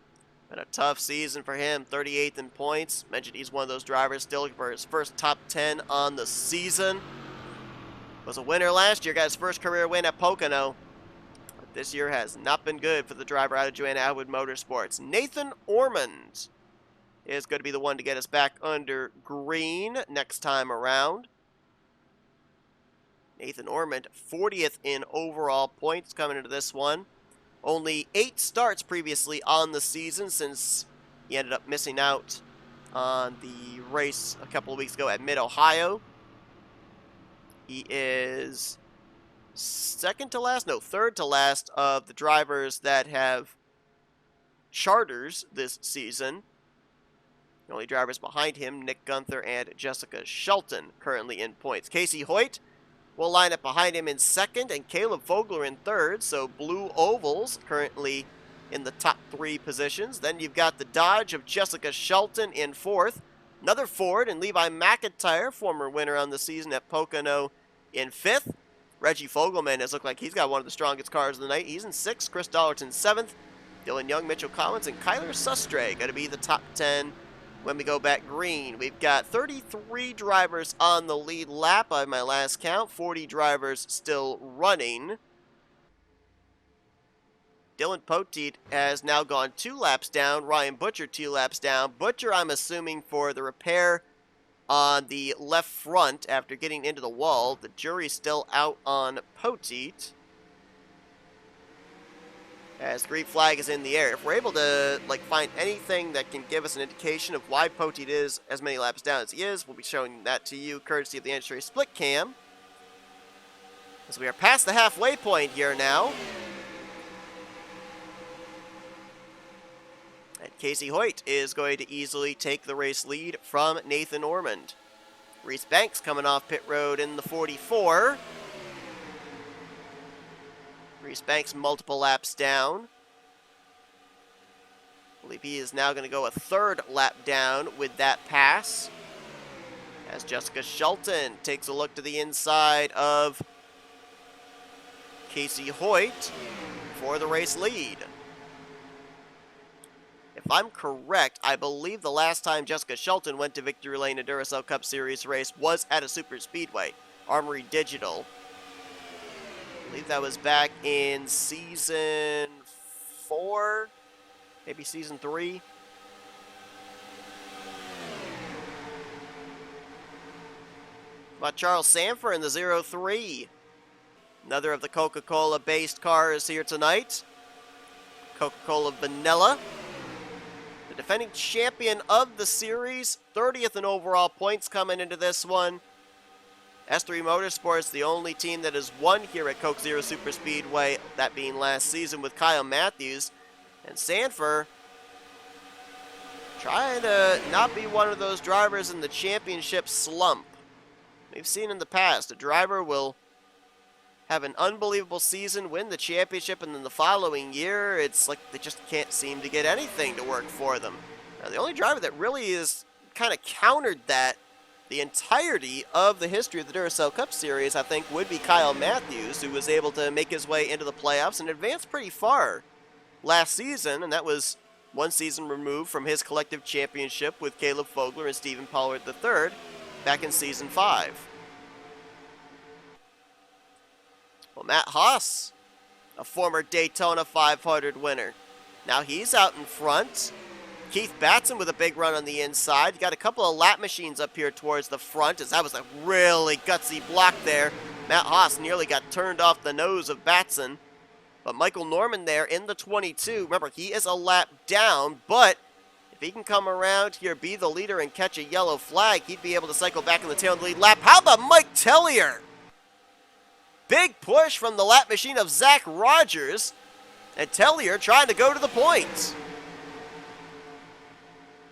Been a tough season for him, 38th in points. Mentioned he's one of those drivers still looking for his first top 10 on the season. Was a winner last year, got his first career win at Pocono. But this year has not been good for the driver out of Joanna Atwood Motorsports. Nathan Ormond is going to be the one to get us back under green next time around. Nathan Ormond, 40th in overall points coming into this one. Only 8 starts previously on the season, since he ended up missing out on the race a couple of weeks ago at Mid-Ohio. He is third to last of the drivers that have charters this season. The only drivers behind him, Nick Gunther and Jessica Shelton, currently in points. Casey Hoyt will line up behind him in second, and Caleb Vogler in third. So Blue Ovals currently in the top 3 positions. Then you've got the Dodge of Jessica Shelton in fourth. Another Ford and Levi McIntyre, former winner on the season at Pocono, in fifth. Reggie Fogelman has looked like he's got one of the strongest cars of the night. He's in sixth. Chris Dollarton 7th. Dylan Young, Mitchell Collins, and Kyler Sustre going to be the top 10 when we go back green. We've got 33 drivers on the lead lap by my last count, 40 drivers still running. Dylan Poteet has now gone 2 laps down, Ryan Butcher 2 laps down. Butcher, I'm assuming, for the repair on the left front after getting into the wall. The jury's still out on Poteet, as the green flag is in the air. If we're able to find anything that can give us an indication of why Poteet is as many laps down as he is, we'll be showing that to you courtesy of the NNSCRA split cam. As we are past the halfway point here now. And Casey Hoyt is going to easily take the race lead from Nathan Ormond. Reese Banks coming off pit road in the 44. Reese Banks multiple laps down. I believe he is now going to go a 3rd lap down with that pass, as Jessica Shelton takes a look to the inside of Casey Hoyt for the race lead. If I'm correct, I believe the last time Jessica Shelton went to Victory Lane in a Duracell Cup Series race was at a super speedway, Armory Digital. I believe that was back in season 4, maybe season 3. About Charles Sanford in the 03. Another of the Coca-Cola based cars here tonight. Coca-Cola Vanilla. The defending champion of the series, 30th in overall points coming into this one. S3 Motorsports, the only team that has won here at Coke Zero Super Speedway, that being last season with Kyle Matthews. And Sanford trying to not be one of those drivers in the championship slump. We've seen in the past, a driver will have an unbelievable season, win the championship, and then the following year, it's like they just can't seem to get anything to work for them. Now, the only driver that really is kind of countered that the entirety of the history of the Duracell Cup Series, I think, would be Kyle Matthews, who was able to make his way into the playoffs and advance pretty far last season, and that was one season removed from his collective championship with Caleb Fogler and Stephen Pollard III back in season 5. Well, Matt Haas, a former Daytona 500 winner. Now he's out in front. Keith Batson with a big run on the inside. You got a couple of lap machines up here towards the front, as that was a really gutsy block there. Matt Haas nearly got turned off the nose of Batson. But Michael Norman there in the 22. Remember, he is a lap down, but if he can come around here, be the leader, and catch a yellow flag, he'd be able to cycle back in the tail of the lead lap. How about Mike Tellier? Big push from the lap machine of Zach Rogers, and Tellier trying to go to the point.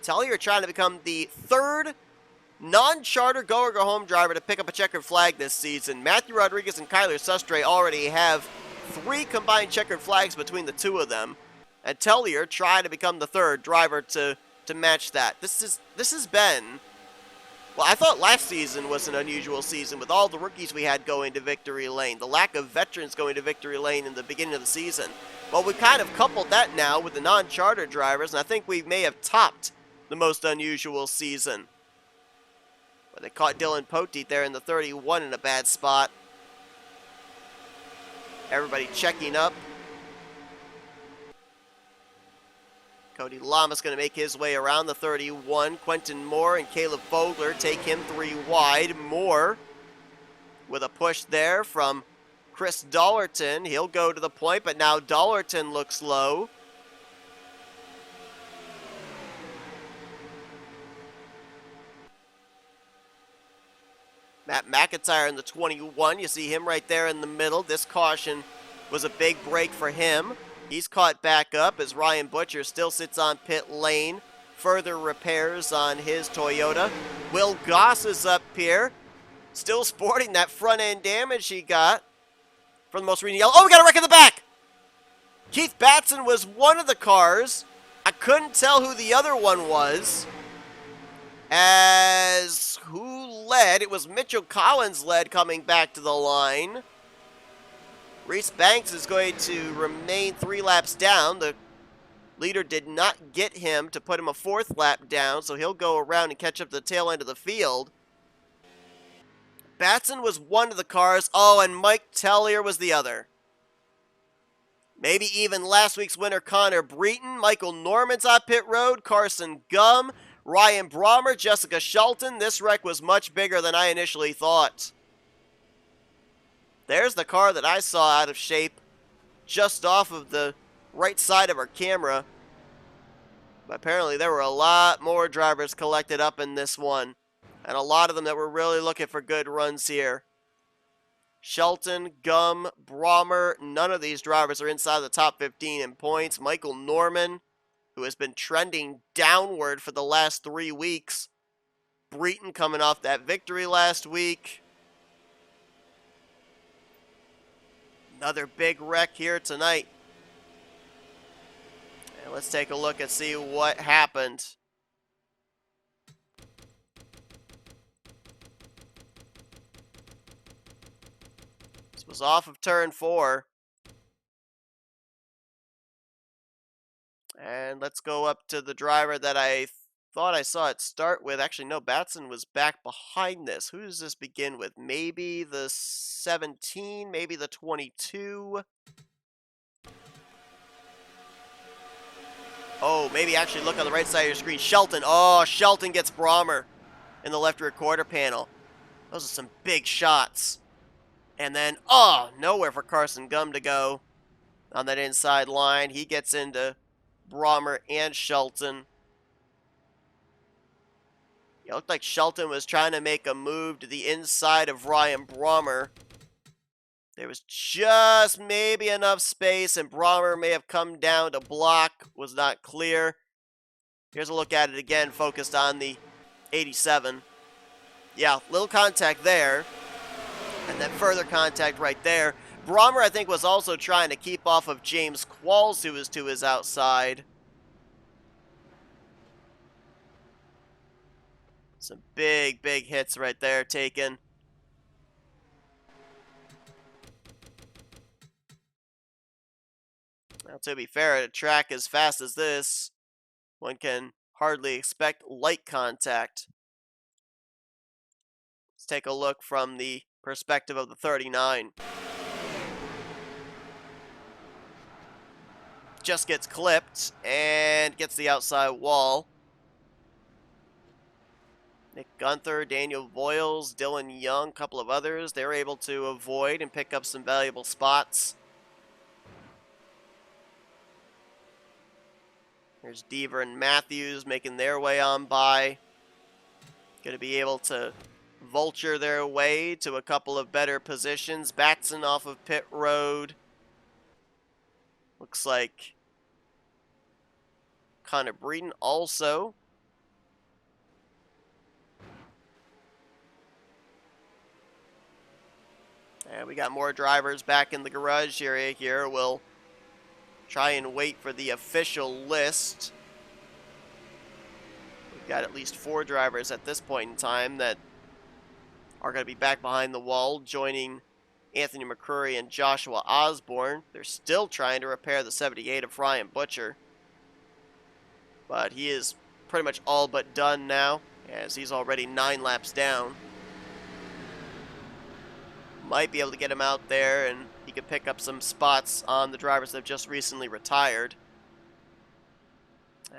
Tellier trying to become the 3rd non-charter go-or-go-home driver to pick up a checkered flag this season. Matthew Rodriguez and Kyler Sustre already have 3 combined checkered flags between the 2 of them, and Tellier trying to become the 3rd driver to match that. This has been, well, I thought last season was an unusual season with all the rookies we had going to Victory Lane, the lack of veterans going to Victory Lane in the beginning of the season. Well, we kind of coupled that now with the non-charter drivers, and I think we may have topped the most unusual season. But they caught Dylan Poteet there in the 31 in a bad spot. Everybody checking up. Cody Lamas going to make his way around the 31. Quentin Moore and Caleb Fogler take him 3 wide. Moore with a push there from Chris Dollerton. He'll go to the point, but now Dollerton looks low. Matt McIntyre in the 21. You see him right there in the middle. This caution was a big break for him. He's caught back up as Ryan Butcher still sits on pit lane. Further repairs on his Toyota. Will Goss is up here, still sporting that front end damage he got from the most recent yellow. Oh, we got a wreck in the back! Keith Batson was one of the cars. I couldn't tell who the other one was. As who led? It was Mitchell Collins led coming back to the line. Reese Banks is going to remain 3 laps down. The Leader did not get him to put him a 4th lap down, so he'll go around and catch up to the tail end of the field. Batson was one of the cars. Oh, and Mike Tellier was the other. Maybe even last week's winner, Connor Breton. Michael Norman's on pit road. Carson Gum. Ryan Brommer. Jessica Shelton. This wreck was much bigger than I initially thought. There's the car that I saw out of shape just off of the right side of our camera. But apparently there were a lot more drivers collected up in this one. And a lot of them that were really looking for good runs here. Shelton, Gum, Brommer, none of these drivers are inside the top 15 in points. Michael Norman, who has been trending downward for the last 3 weeks. Breton coming off that victory last week. Another big wreck here tonight. And let's take a look and see what happened. Was off of turn 4. And let's go up to the driver that I thought I saw it start with. Actually, no, Batson was back behind this. Who does this begin with? Maybe the 17, maybe the 22. Oh, maybe actually look on the right side of your screen. Shelton. Oh, Shelton gets Brommer in the left rear quarter panel. Those are some big shots. And then, oh, nowhere for Carson Gum to go on that inside line. He gets into Brommer and Shelton. It looked like Shelton was trying to make a move to the inside of Ryan Brommer. There was just maybe enough space, and Brommer may have come down to block. Was not clear. Here's a look at it again, focused on the 87. Yeah, little contact there. And then further contact right there. Brommer, I think, was also trying to keep off of James Qualls, who was to his outside. Some big, big hits right there taken. Now, to be fair, at a track as fast as this, one can hardly expect light contact. Let's take a look from the perspective of the 39. Just gets clipped and gets the outside wall. Nick Gunther, Daniel Voiles, Dylan Young, a couple of others, they're able to avoid and pick up some valuable spots. There's Deaver and Matthews making their way on by. Going to be able to vulture their way to a couple of better positions. Batson off of pit road. Looks like Connor Breton also. And we got more drivers back in the garage area here. We'll try and wait for the official list. We've got at least 4 drivers at this point in time that are going to be back behind the wall, joining Anthony McCrory and Joshua Osborne. They're still trying to repair the 78 of Ryan Butcher. But he is pretty much all but done now, as he's already 9 laps down. Might be able to get him out there, and he could pick up some spots on the drivers that have just recently retired.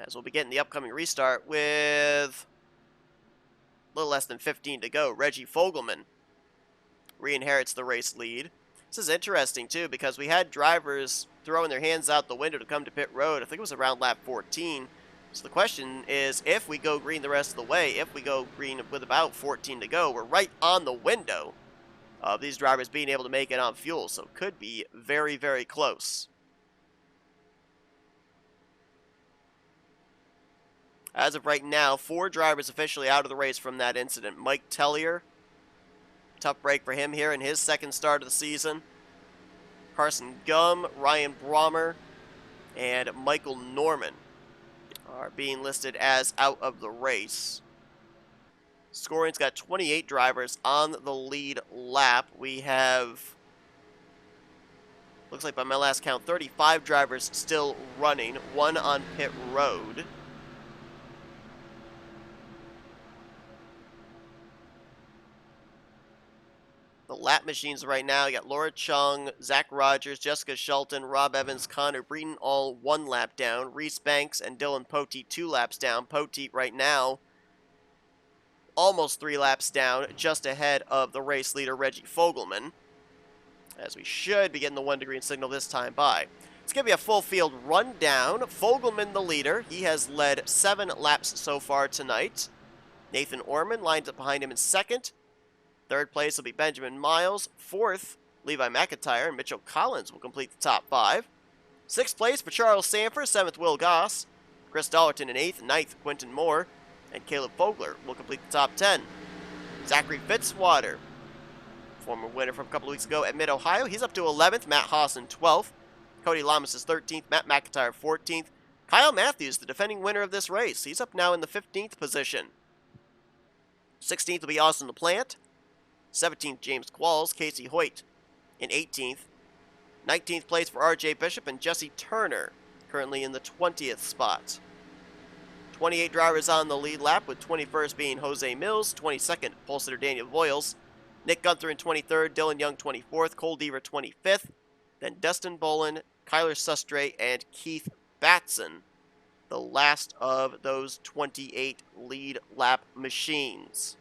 As we'll be getting the upcoming restart with a little less than 15 to go. Reggie Fogelman re-inherits the race lead. This is interesting, too, because we had drivers throwing their hands out the window to come to pit road. I think it was around lap 14. So the question is, if we go green the rest of the way, if we go green with about 14 to go, we're right on the window of these drivers being able to make it on fuel. So it could be very, very close. As of right now, 4 drivers officially out of the race from that incident. Mike Tellier, tough break for him here in his second start of the season. Carson Gum, Ryan Brommer, and Michael Norman are being listed as out of the race. Scoring's got 28 drivers on the lead lap. We have Looks like by my last count, 35 drivers still running, 1 on pit road. The lap machines right now, you got Laura Chung, Zach Rogers, Jessica Shelton, Rob Evans, Connor Breeden all 1 lap down. Reese Banks and Dylan Poteet 2 laps down. Poteet right now almost 3 laps down, just ahead of the race leader Reggie Fogelman, as we should be getting the 1 green signal this time by. It's going to be a full field rundown. Fogelman the leader. He has led 7 laps so far tonight. Nathan Orman lines up behind him in 2nd. 3rd place will be Benjamin Miles. 4th, Levi McIntyre, and Mitchell Collins will complete the top 5. 6th place for Charles Sanford. 7th, Will Goss. Chris Dollerton in 8th. 9th, Quentin Moore. And Caleb Vogler will complete the top 10. Zachary Fitzwater, former winner from a couple of weeks ago at Mid-Ohio. He's up to 11th. Matt Haas in 12th. Cody Lamas is 13th. Matt McIntyre 14th. Kyle Matthews, the defending winner of this race. He's up now in the 15th position. 16th will be Austin LaPlante. 17th, James Qualls. Casey Hoyt in 18th. 19th place for RJ Bishop and Jesse Turner, currently in the 20th spot. 28 drivers on the lead lap, with 21st being Jose Mills, 22nd, pole sitter Daniel Voyles, Nick Gunther in 23rd, Dylan Young 24th, Cole Deaver 25th, then Dustin Bolin, Kyler Sustre, and Keith Batson, the last of those 28 lead lap machines.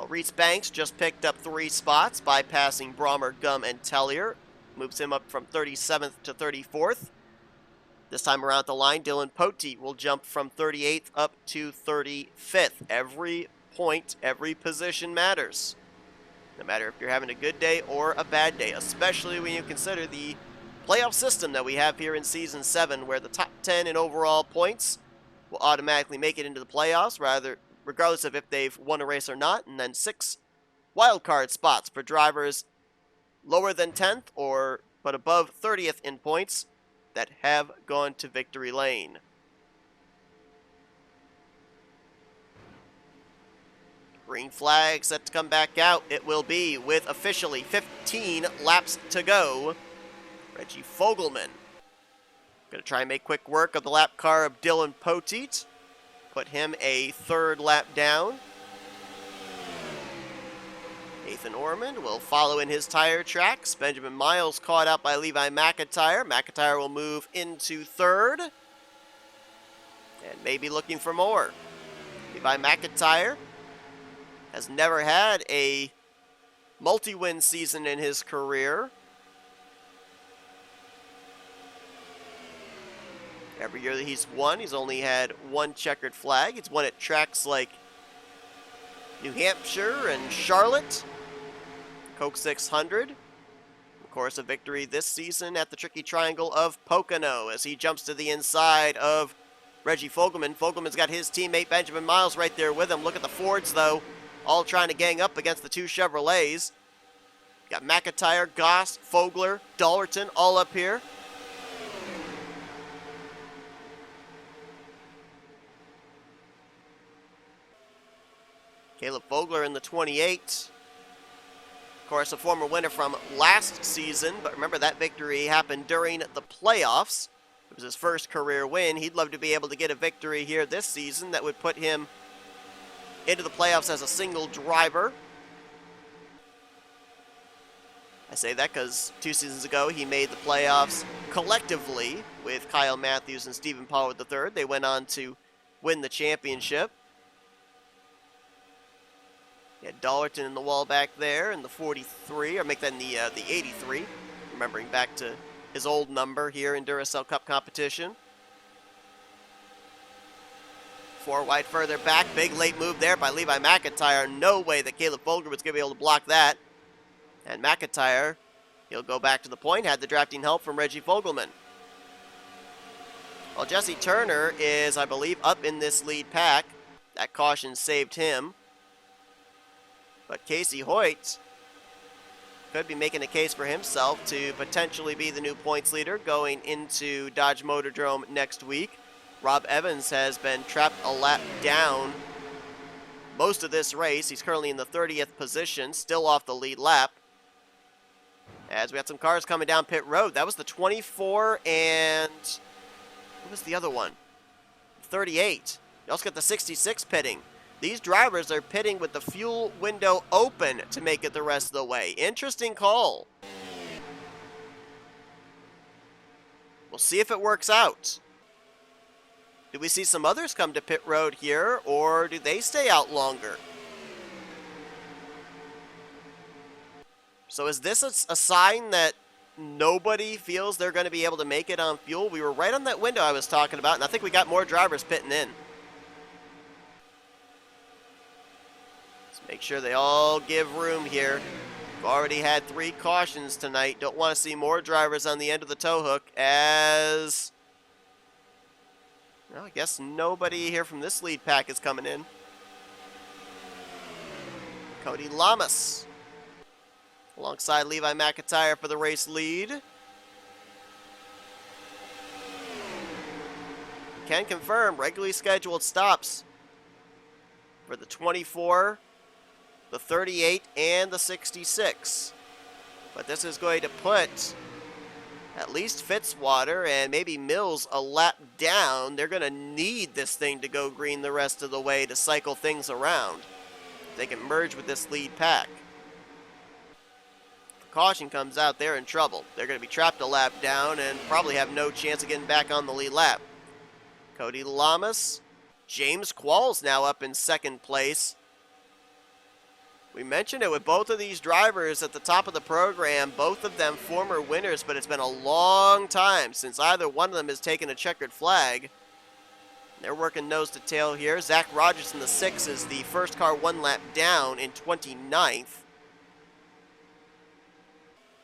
Reese Banks just picked up 3 spots, bypassing Brommer, Gum, and Tellier. Moves him up from 37th to 34th. This time around the line, Dylan Poteet will jump from 38th up to 35th. Every point, every position matters. No matter if you're having a good day or a bad day, especially when you consider the playoff system that we have here in Season 7, where the top 10 in overall points will automatically make it into the playoffs, regardless of if they've won a race or not, and then 6 wildcard spots for drivers lower than 10th but above 30th in points that have gone to victory lane. Green flag set to come back out. It will be with officially 15 laps to go. Reggie Fogelman going to try and make quick work of the lap car of Dylan Poteet. Put him a 3rd lap down. Nathan Ormond will follow in his tire tracks. Benjamin Miles caught out by Levi McIntyre. McIntyre will move into 3rd. And maybe looking for more. Levi McIntyre has never had a multi-win season in his career. Every year that he's won, he's only had 1 checkered flag. He's won at tracks like New Hampshire and Charlotte, Coke 600. Of course, a victory this season at the Tricky Triangle of Pocono as he jumps to the inside of Reggie Fogelman. Fogelman's got his teammate Benjamin Miles right there with him. Look at the Fords, though, all trying to gang up against the 2 Chevrolets. Got McIntyre, Goss, Fogler, Dollerton all up here. Caleb Vogler in the 28. Of course, a former winner from last season, but remember that victory happened during the playoffs. It was his first career win. He'd love to be able to get a victory here this season that would put him into the playoffs as a single driver. I say that because 2 seasons ago he made the playoffs collectively with Kyle Matthews and Stephen Pollard III. They went on to win the championship. He had Dollerton in the wall back there in the 43, or make that in the 83, remembering back to his old number here in Duracell Cup competition. 4 wide further back, big late move there by Levi McIntyre. No way that Caleb Vogler was going to be able to block that. And McIntyre, he'll go back to the point, had the drafting help from Reggie Fogelman. Well, Jesse Turner is, I believe, up in this lead pack. That caution saved him. But Casey Hoyt could be making a case for himself to potentially be the new points leader going into Dodge Motordrome next week. Rob Evans has been trapped a lap down most of this race. He's currently in the 30th position, still off the lead lap. As we had some cars coming down pit road. That was the 24 and what was the other one? 38. You also got the 66 pitting. These drivers are pitting with the fuel window open to make it the rest of the way. Interesting call. We'll see if it works out. Do we see some others come to pit road here, or do they stay out longer? So is this a sign that nobody feels they're going to be able to make it on fuel? We were right on that window I was talking about, and I think we got more drivers pitting in. Let's make sure they all give room here. We've already had 3 cautions tonight. Don't want to see more drivers on the end of the tow hook as... well, I guess nobody here from this lead pack is coming in. Cody Lamas alongside Levi McIntyre for the race lead. Can confirm regularly scheduled stops for the 24, the 38, and the 66. But this is going to put at least Fitzwater and maybe Mills a lap down. They're going to need this thing to go green the rest of the way to cycle things around. They can merge with this lead pack. If the caution comes out, they're in trouble. They're going to be trapped a lap down and probably have no chance of getting back on the lead lap. Cody Lamas, James Qualls now up in second place. We mentioned it with both of these drivers at the top of the program, both of them former winners, but it's been a long time since either one of them has taken a checkered flag. They're working nose to tail here. Zach Rogers in the 6 is the first car 1 lap down in 29th.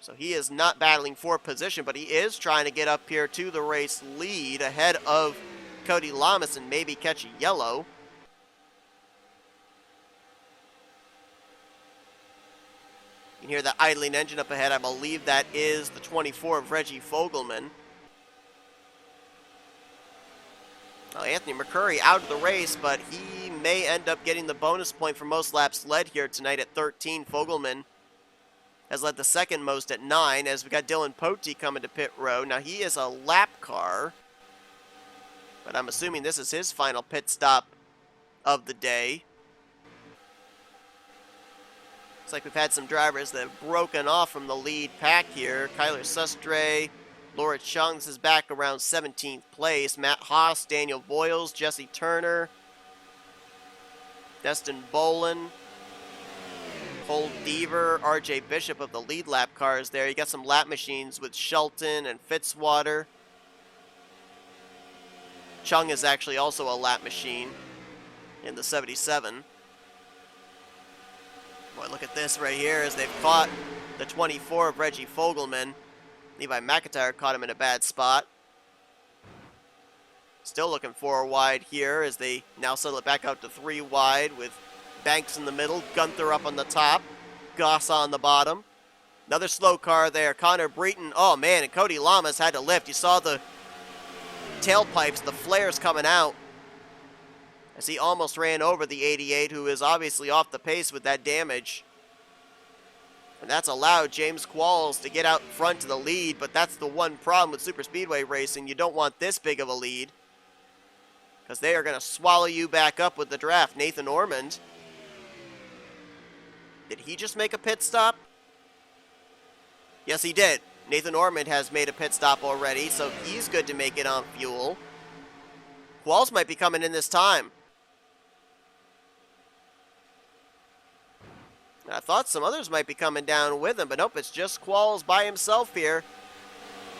So he is not battling for position, but he is trying to get up here to the race lead ahead of Cody Lamas and maybe catch a yellow. You can hear the idling engine up ahead. I believe that is the 24 of Reggie Fogelman. Oh, Anthony McCurry out of the race, but he may end up getting the bonus point for most laps led here tonight at 13. Fogelman has led the second most at 9, as we got Dylan Pote coming to pit road. Now, he is a lap car, but I'm assuming this is his final pit stop of the day. Looks like we've had some drivers that have broken off from the lead pack here. Kyler Sustre, Laura Chung, this is back around 17th place. Matt Haas, Daniel Boyles, Jesse Turner, Destin Bolin, Cole Deaver, RJ Bishop of the lead lap cars there. You got some lap machines with Shelton and Fitzwater. Chung is actually also a lap machine in the 77. Boy, look at this right here as they've caught the 24 of Reggie Fogelman. Levi McIntyre caught him in a bad spot. Still looking 4 wide here as they now settle it back out to 3 wide with Banks in the middle, Gunther up on the top, Goss on the bottom. Another slow car there, Connor Breton. Oh man, and Cody Lamas had to lift. You saw the tailpipes, the flares coming out as he almost ran over the 88, who is obviously off the pace with that damage. And that's allowed James Qualls to get out front to the lead, but that's the one problem with super speedway racing. You don't want this big of a lead because they are going to swallow you back up with the draft. Nathan Ormond, did he just make a pit stop? Yes, he did. Nathan Ormond has made a pit stop already, so he's good to make it on fuel. Qualls might be coming in this time. I thought some others might be coming down with him, but nope, it's just Qualls by himself here.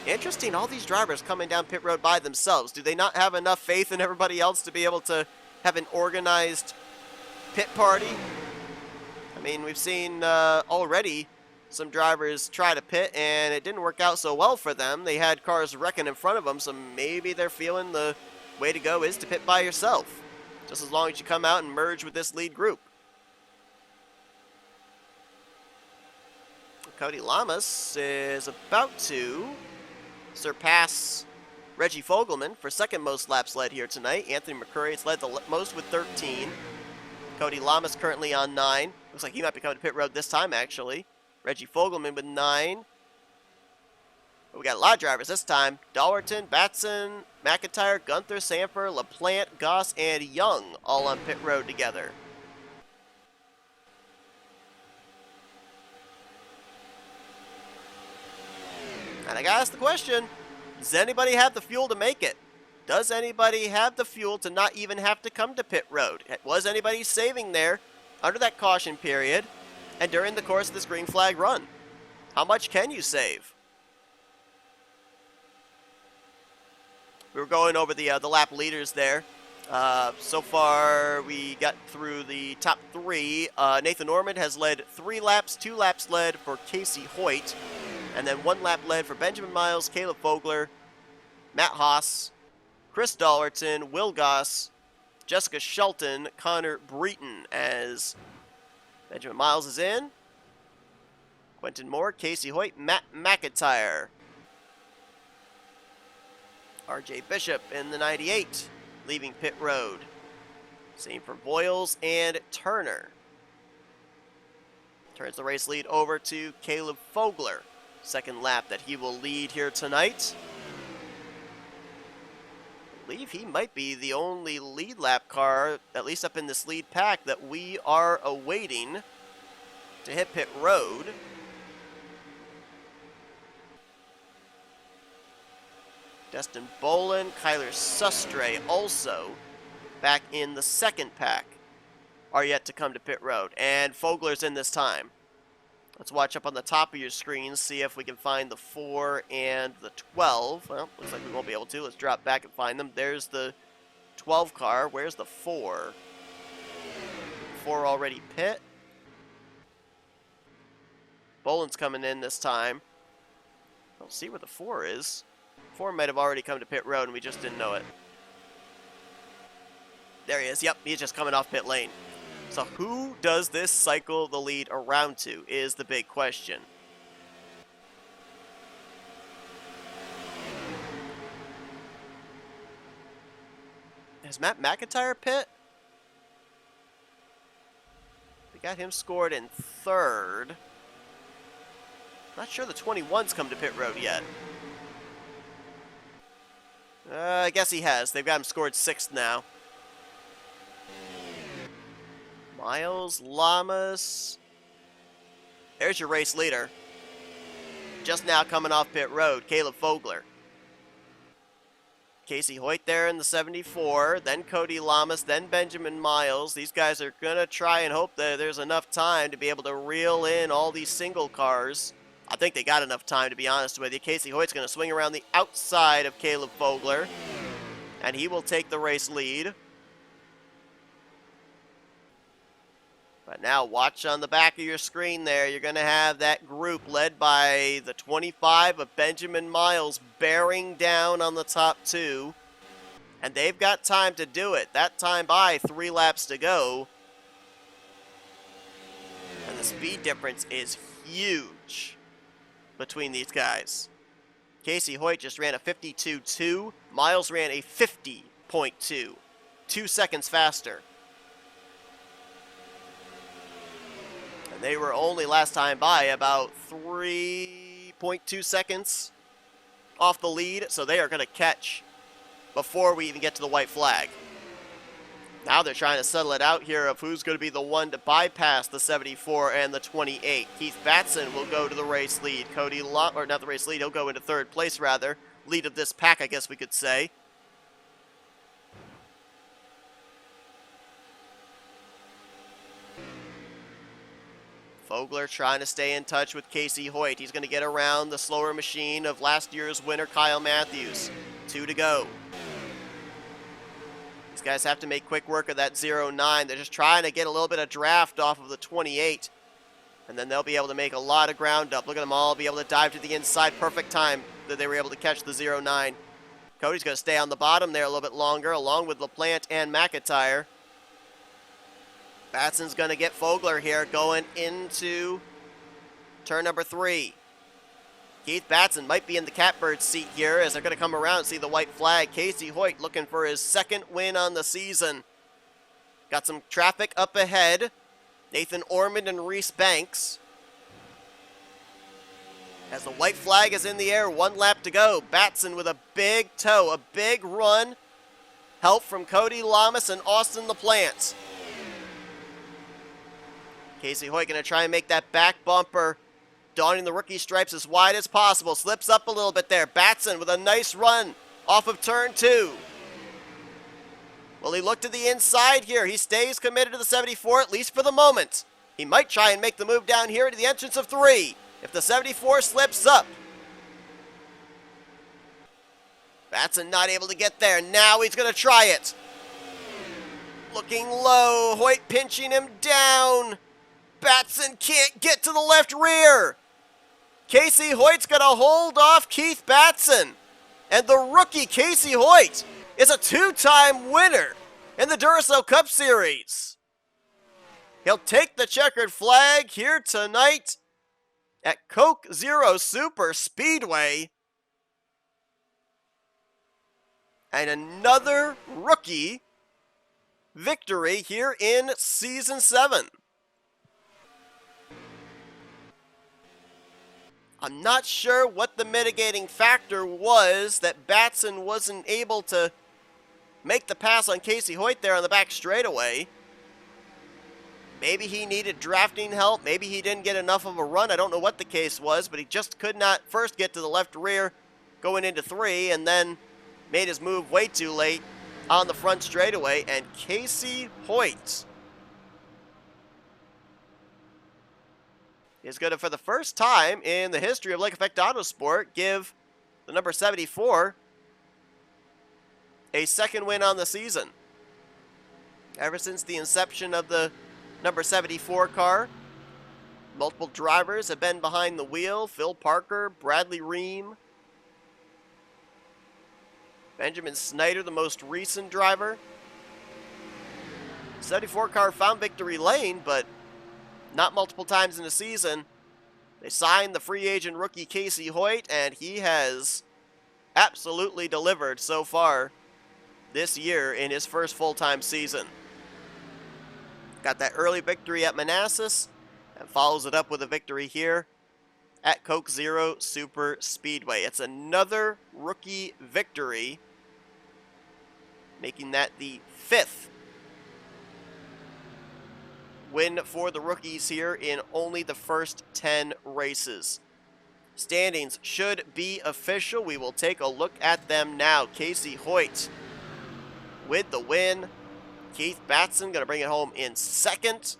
Interesting, all these drivers coming down pit road by themselves. Do they not have enough faith in everybody else to be able to have an organized pit party? I mean, we've seen already some drivers try to pit, and it didn't work out so well for them. They had cars wrecking in front of them, so maybe they're feeling the way to go is to pit by yourself, just as long as you come out and merge with this lead group. Cody Lamas is about to surpass Reggie Fogelman for second most laps led here tonight. Anthony McCurry has led the most with 13. Cody Lamas currently on 9. Looks like he might be coming to pit road this time, actually. Reggie Fogelman with 9. But we got a lot of drivers this time. Dallerton, Batson, McIntyre, Gunther, Sanford, LaPlante, Goss, and Young all on pit road together. And I gotta ask the question, does anybody have the fuel to make it? Does anybody have the fuel to not even have to come to pit road? Was anybody saving there under that caution period and during the course of this green flag run? How much can you save? We were going over the lap leaders there. So far, we got through the top 3. Nathan Norman has led 3 laps, 2 laps led for Casey Hoyt, and then 1 lap led for Benjamin Miles, Caleb Fogler, Matt Haas, Chris Dallerton, Will Goss, Jessica Shelton, Connor Breton, as Benjamin Miles is in, Quentin Moore, Casey Hoyt, Matt McIntyre, RJ Bishop in the 98, leaving pit road. Same for Boyles and Turner. Turns the race lead over to Caleb Fogler. Second lap that he will lead here tonight. I believe he might be the only lead lap car, at least up in this lead pack, that we are awaiting to hit pit road. Destin Bolin, Kyler Sustre also back in the second pack are yet to come to pit road. And Fogler's in this time. Let's watch up on the top of your screen, see if we can find the 4 and the 12. Well, looks like we won't be able to. Let's drop back and find them. There's the 12 car. Where's the 4? 4 already pit. Bolin's coming in this time. I'll see where the 4 is. 4 might have already come to pit road and we just didn't know it. There he is. Yep, he's just coming off pit lane. So who does this cycle the lead around to is the big question. Has Matt McIntyre pit? We got him scored in 3rd. Not sure the 21's come to pit road yet. I guess he has. They've got him scored 6th now. Miles, Lamas. There's your race leader. Just now coming off pit road, Caleb Fogler. Casey Hoyt there in the 74, then Cody Lamas, then Benjamin Miles. These guys are going to try and hope that there's enough time to be able to reel in all these single cars. I think they got enough time, to be honest with you. Casey Hoyt's going to swing around the outside of Caleb Fogler, and he will take the race lead. But now watch on the back of your screen there. You're going to have that group led by the 25 of Benjamin Miles bearing down on the top 2. And they've got time to do it. That time by 3 laps to go. And the speed difference is huge between these guys. Casey Hoyt just ran a 52.2. Miles ran a 50.2. 2 seconds faster. They were only last time by about 3.2 seconds off the lead, so they are going to catch before we even get to the white flag. Now they're trying to settle it out here of who's going to be the one to bypass the 74 and the 28. Keith Batson will go to the race lead. Or not the race lead, he'll go into 3rd place rather. Lead of this pack, I guess we could say. Fogler trying to stay in touch with Casey Hoyt. He's going to get around the slower machine of last year's winner, Kyle Matthews. 2 to go. These guys have to make quick work of that 09. They're just trying to get a little bit of draft off of the 28. And then they'll be able to make a lot of ground up. Look at them all be able to dive to the inside. Perfect time that they were able to catch the 09. Cody's going to stay on the bottom there a little bit longer, along with LaPlante and McIntyre. Batson's going to get Fogler here going into turn number 3. Keith Batson might be in the catbird seat here as they're going to come around and see the white flag. Casey Hoyt looking for his 2nd win on the season. Got some traffic up ahead. Nathan Ormond and Reese Banks. As the white flag is in the air, 1 lap to go. Batson with a big tow, a big run. Help from Cody Lamas and Austin LaPlante. Casey Hoyt going to try and make that back bumper, donning the rookie stripes as wide as possible. Slips up a little bit there. Batson with a nice run off of turn 2. Will he look to the inside here? He stays committed to the 74, at least for the moment. He might try and make the move down here to the entrance of 3 if the 74 slips up. Batson not able to get there. Now he's going to try it. Looking low. Hoyt pinching him down. Batson can't get to the left rear. Casey Hoyt's going to hold off Keith Batson. And the rookie Casey Hoyt is a 2-time winner in the Duracell Cup Series. He'll take the checkered flag here tonight at Coke Zero Super Speedway. And another rookie victory here in Season 7. I'm not sure what the mitigating factor was that Batson wasn't able to make the pass on Casey Hoyt there on the back straightaway. Maybe he needed drafting help. Maybe he didn't get enough of a run. I don't know what the case was, but he just could not first get to the left rear going into 3 and then made his move way too late on the front straightaway. And Casey Hoyt is going to, for the first time in the history of Lake Effect Autosport, give the number 74 a second win on the season. Ever since the inception of the number 74 car, multiple drivers have been behind the wheel. Phil Parker, Bradley Ream, Benjamin Snyder, the most recent driver. 74 car found victory lane, but not multiple times in a season. They signed the free agent rookie Casey Hoyt, and he has absolutely delivered so far this year in his first full-time season. Got that early victory at Manassas and follows it up with a victory here at Coke Zero Super Speedway. It's another rookie victory, making that the 5th win for the rookies here in only the first 10 races. Standings should be official. We will take a look at them now. Casey Hoyt with the win. Keith Batson going to bring it home in 2nd.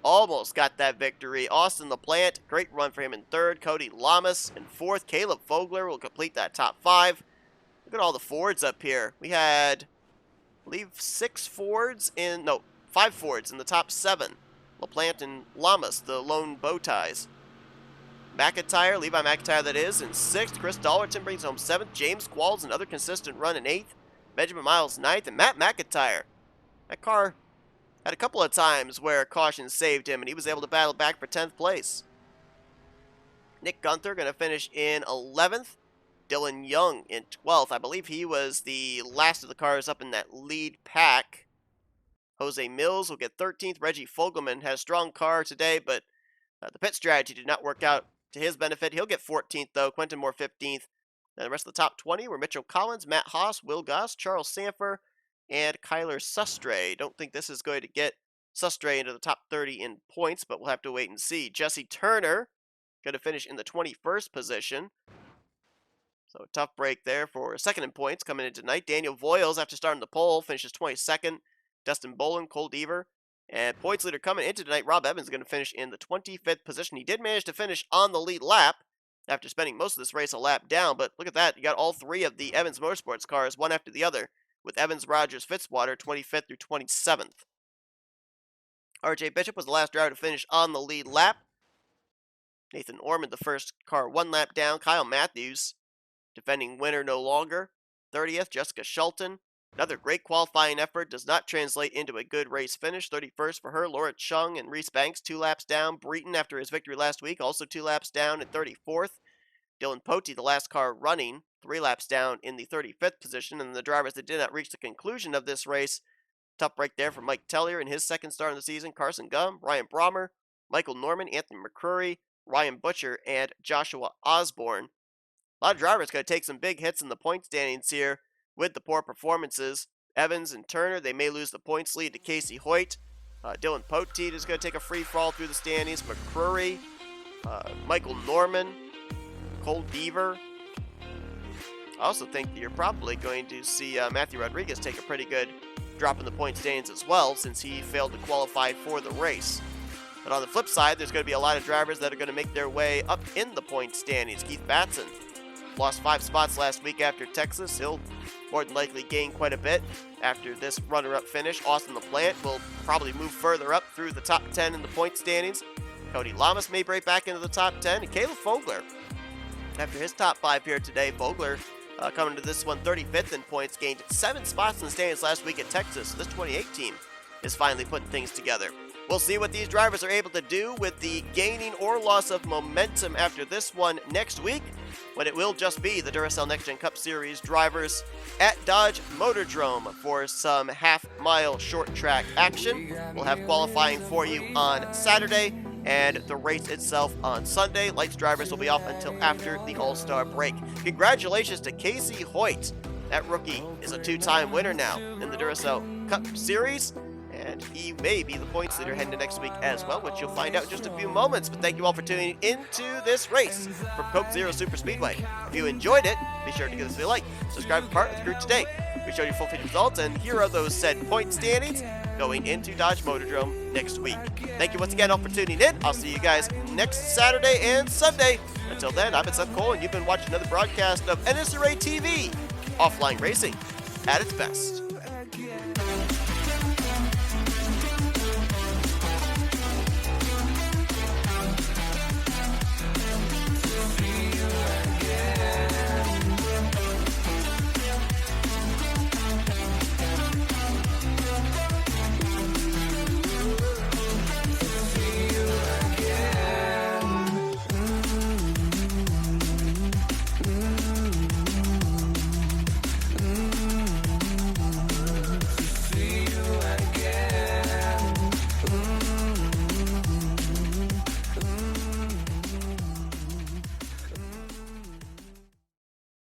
Almost got that victory. Austin LaPlante, great run for him in 3rd. Cody Lamas in 4th. Caleb Fogler will complete that top 5. Look at all the Fords up here. We had, I believe, 5 Fords in the top 7. LaPlante and Lamas, the lone bow ties. McIntyre, Levi McIntyre that is, in 6th. Chris Dollerton brings home 7th. James Qualls, another consistent run in 8th. Benjamin Miles 9th. And Matt McIntyre. That car had a couple of times where caution saved him, and he was able to battle back for 10th place. Nick Gunther going to finish in 11th. Dylan Young in 12th. I believe he was the last of the cars up in that lead pack. Jose Mills will get 13th. Reggie Fogelman had a strong car today, but the pit strategy did not work out to his benefit. He'll get 14th, though. Quentin Moore 15th. And the rest of the top 20 were Mitchell Collins, Matt Haas, Will Goss, Charles Sanfer, and Kyler Sustre. Don't think this is going to get Sustre into the top 30 in points, but we'll have to wait and see. Jesse Turner going to finish in the 21st position. So a tough break there for 2nd in points coming in tonight. Daniel Voiles, after starting the pole, finishes 22nd. Dustin Bolin, Cole Deaver, and points leader coming into tonight, Rob Evans is going to finish in the 25th position. He did manage to finish on the lead lap after spending most of this race a lap down, but look at that. You got all 3 of the Evans Motorsports cars, one after the other, with Evans, Rogers, Fitzwater, 25th through 27th. RJ Bishop was the last driver to finish on the lead lap. Nathan Ormond, the first car, 1 lap down. Kyle Matthews, defending winner no longer. 30th, Jessica Shelton. Another great qualifying effort, does not translate into a good race finish. 31st for her. Laura Chung and Reese Banks, 2 laps down. Breton, after his victory last week, also 2 laps down at 34th. Dylan Potey, the last car running, 3 laps down in the 35th position. And the drivers that did not reach the conclusion of this race Tough break there for Mike Tellier in his second start of the season. Carson Gum, Ryan Brommer, Michael Norman, Anthony McCrory, Ryan Butcher, and Joshua Osborne. A lot of drivers going to take some big hits in the point standings here with the poor performances. Evans and Turner, they may lose the points lead to Casey Hoyt. Dylan Poteet is going to take a free fall through the standings. McCrory, Michael Norman, Cole Beaver. I also think that you're probably going to see Matthew Rodriguez take a pretty good drop in the point standings as well, since he failed to qualify for the race. But on the flip side, there's going to be a lot of drivers that are going to make their way up in the point standings. Keith Batson lost 5 spots last week after Texas. He'll more than likely gain quite a bit after this runner-up finish. Austin LaPlante will probably move further up through the top 10 in the point standings. Cody Lamas may break back into the top 10. And Caleb Fogler, after his top 5 here today, Fogler coming to this one 35th in points, gained 7 spots in the standings last week at Texas. This 28 team is finally putting things together. We'll see what these drivers are able to do with the gaining or loss of momentum after this one next week, when it will just be the Duracell Next Gen Cup Series drivers at Dodge Motordrome for some half-mile short track action. We'll have qualifying for you on Saturday and the race itself on Sunday. Lights drivers will be off until after the All-Star break. Congratulations to Casey Hoyt. That rookie is a 2-time winner now in the Duracell Cup Series, and he may be the points leader heading to next week as well, which you'll find out in just a few moments. But thank you all for tuning into this race from Coke Zero Super Speedway. If you enjoyed it, be sure to give us a like, subscribe to part of the crew today. We show you full feed results, and here are those said point standings going into Dodge Motordrome next week. Thank you once again all for tuning in. I'll see you guys next Saturday and Sunday. Until then, I've been Seth Cole, and you've been watching another broadcast of NNSCRA TV, offline racing at its best.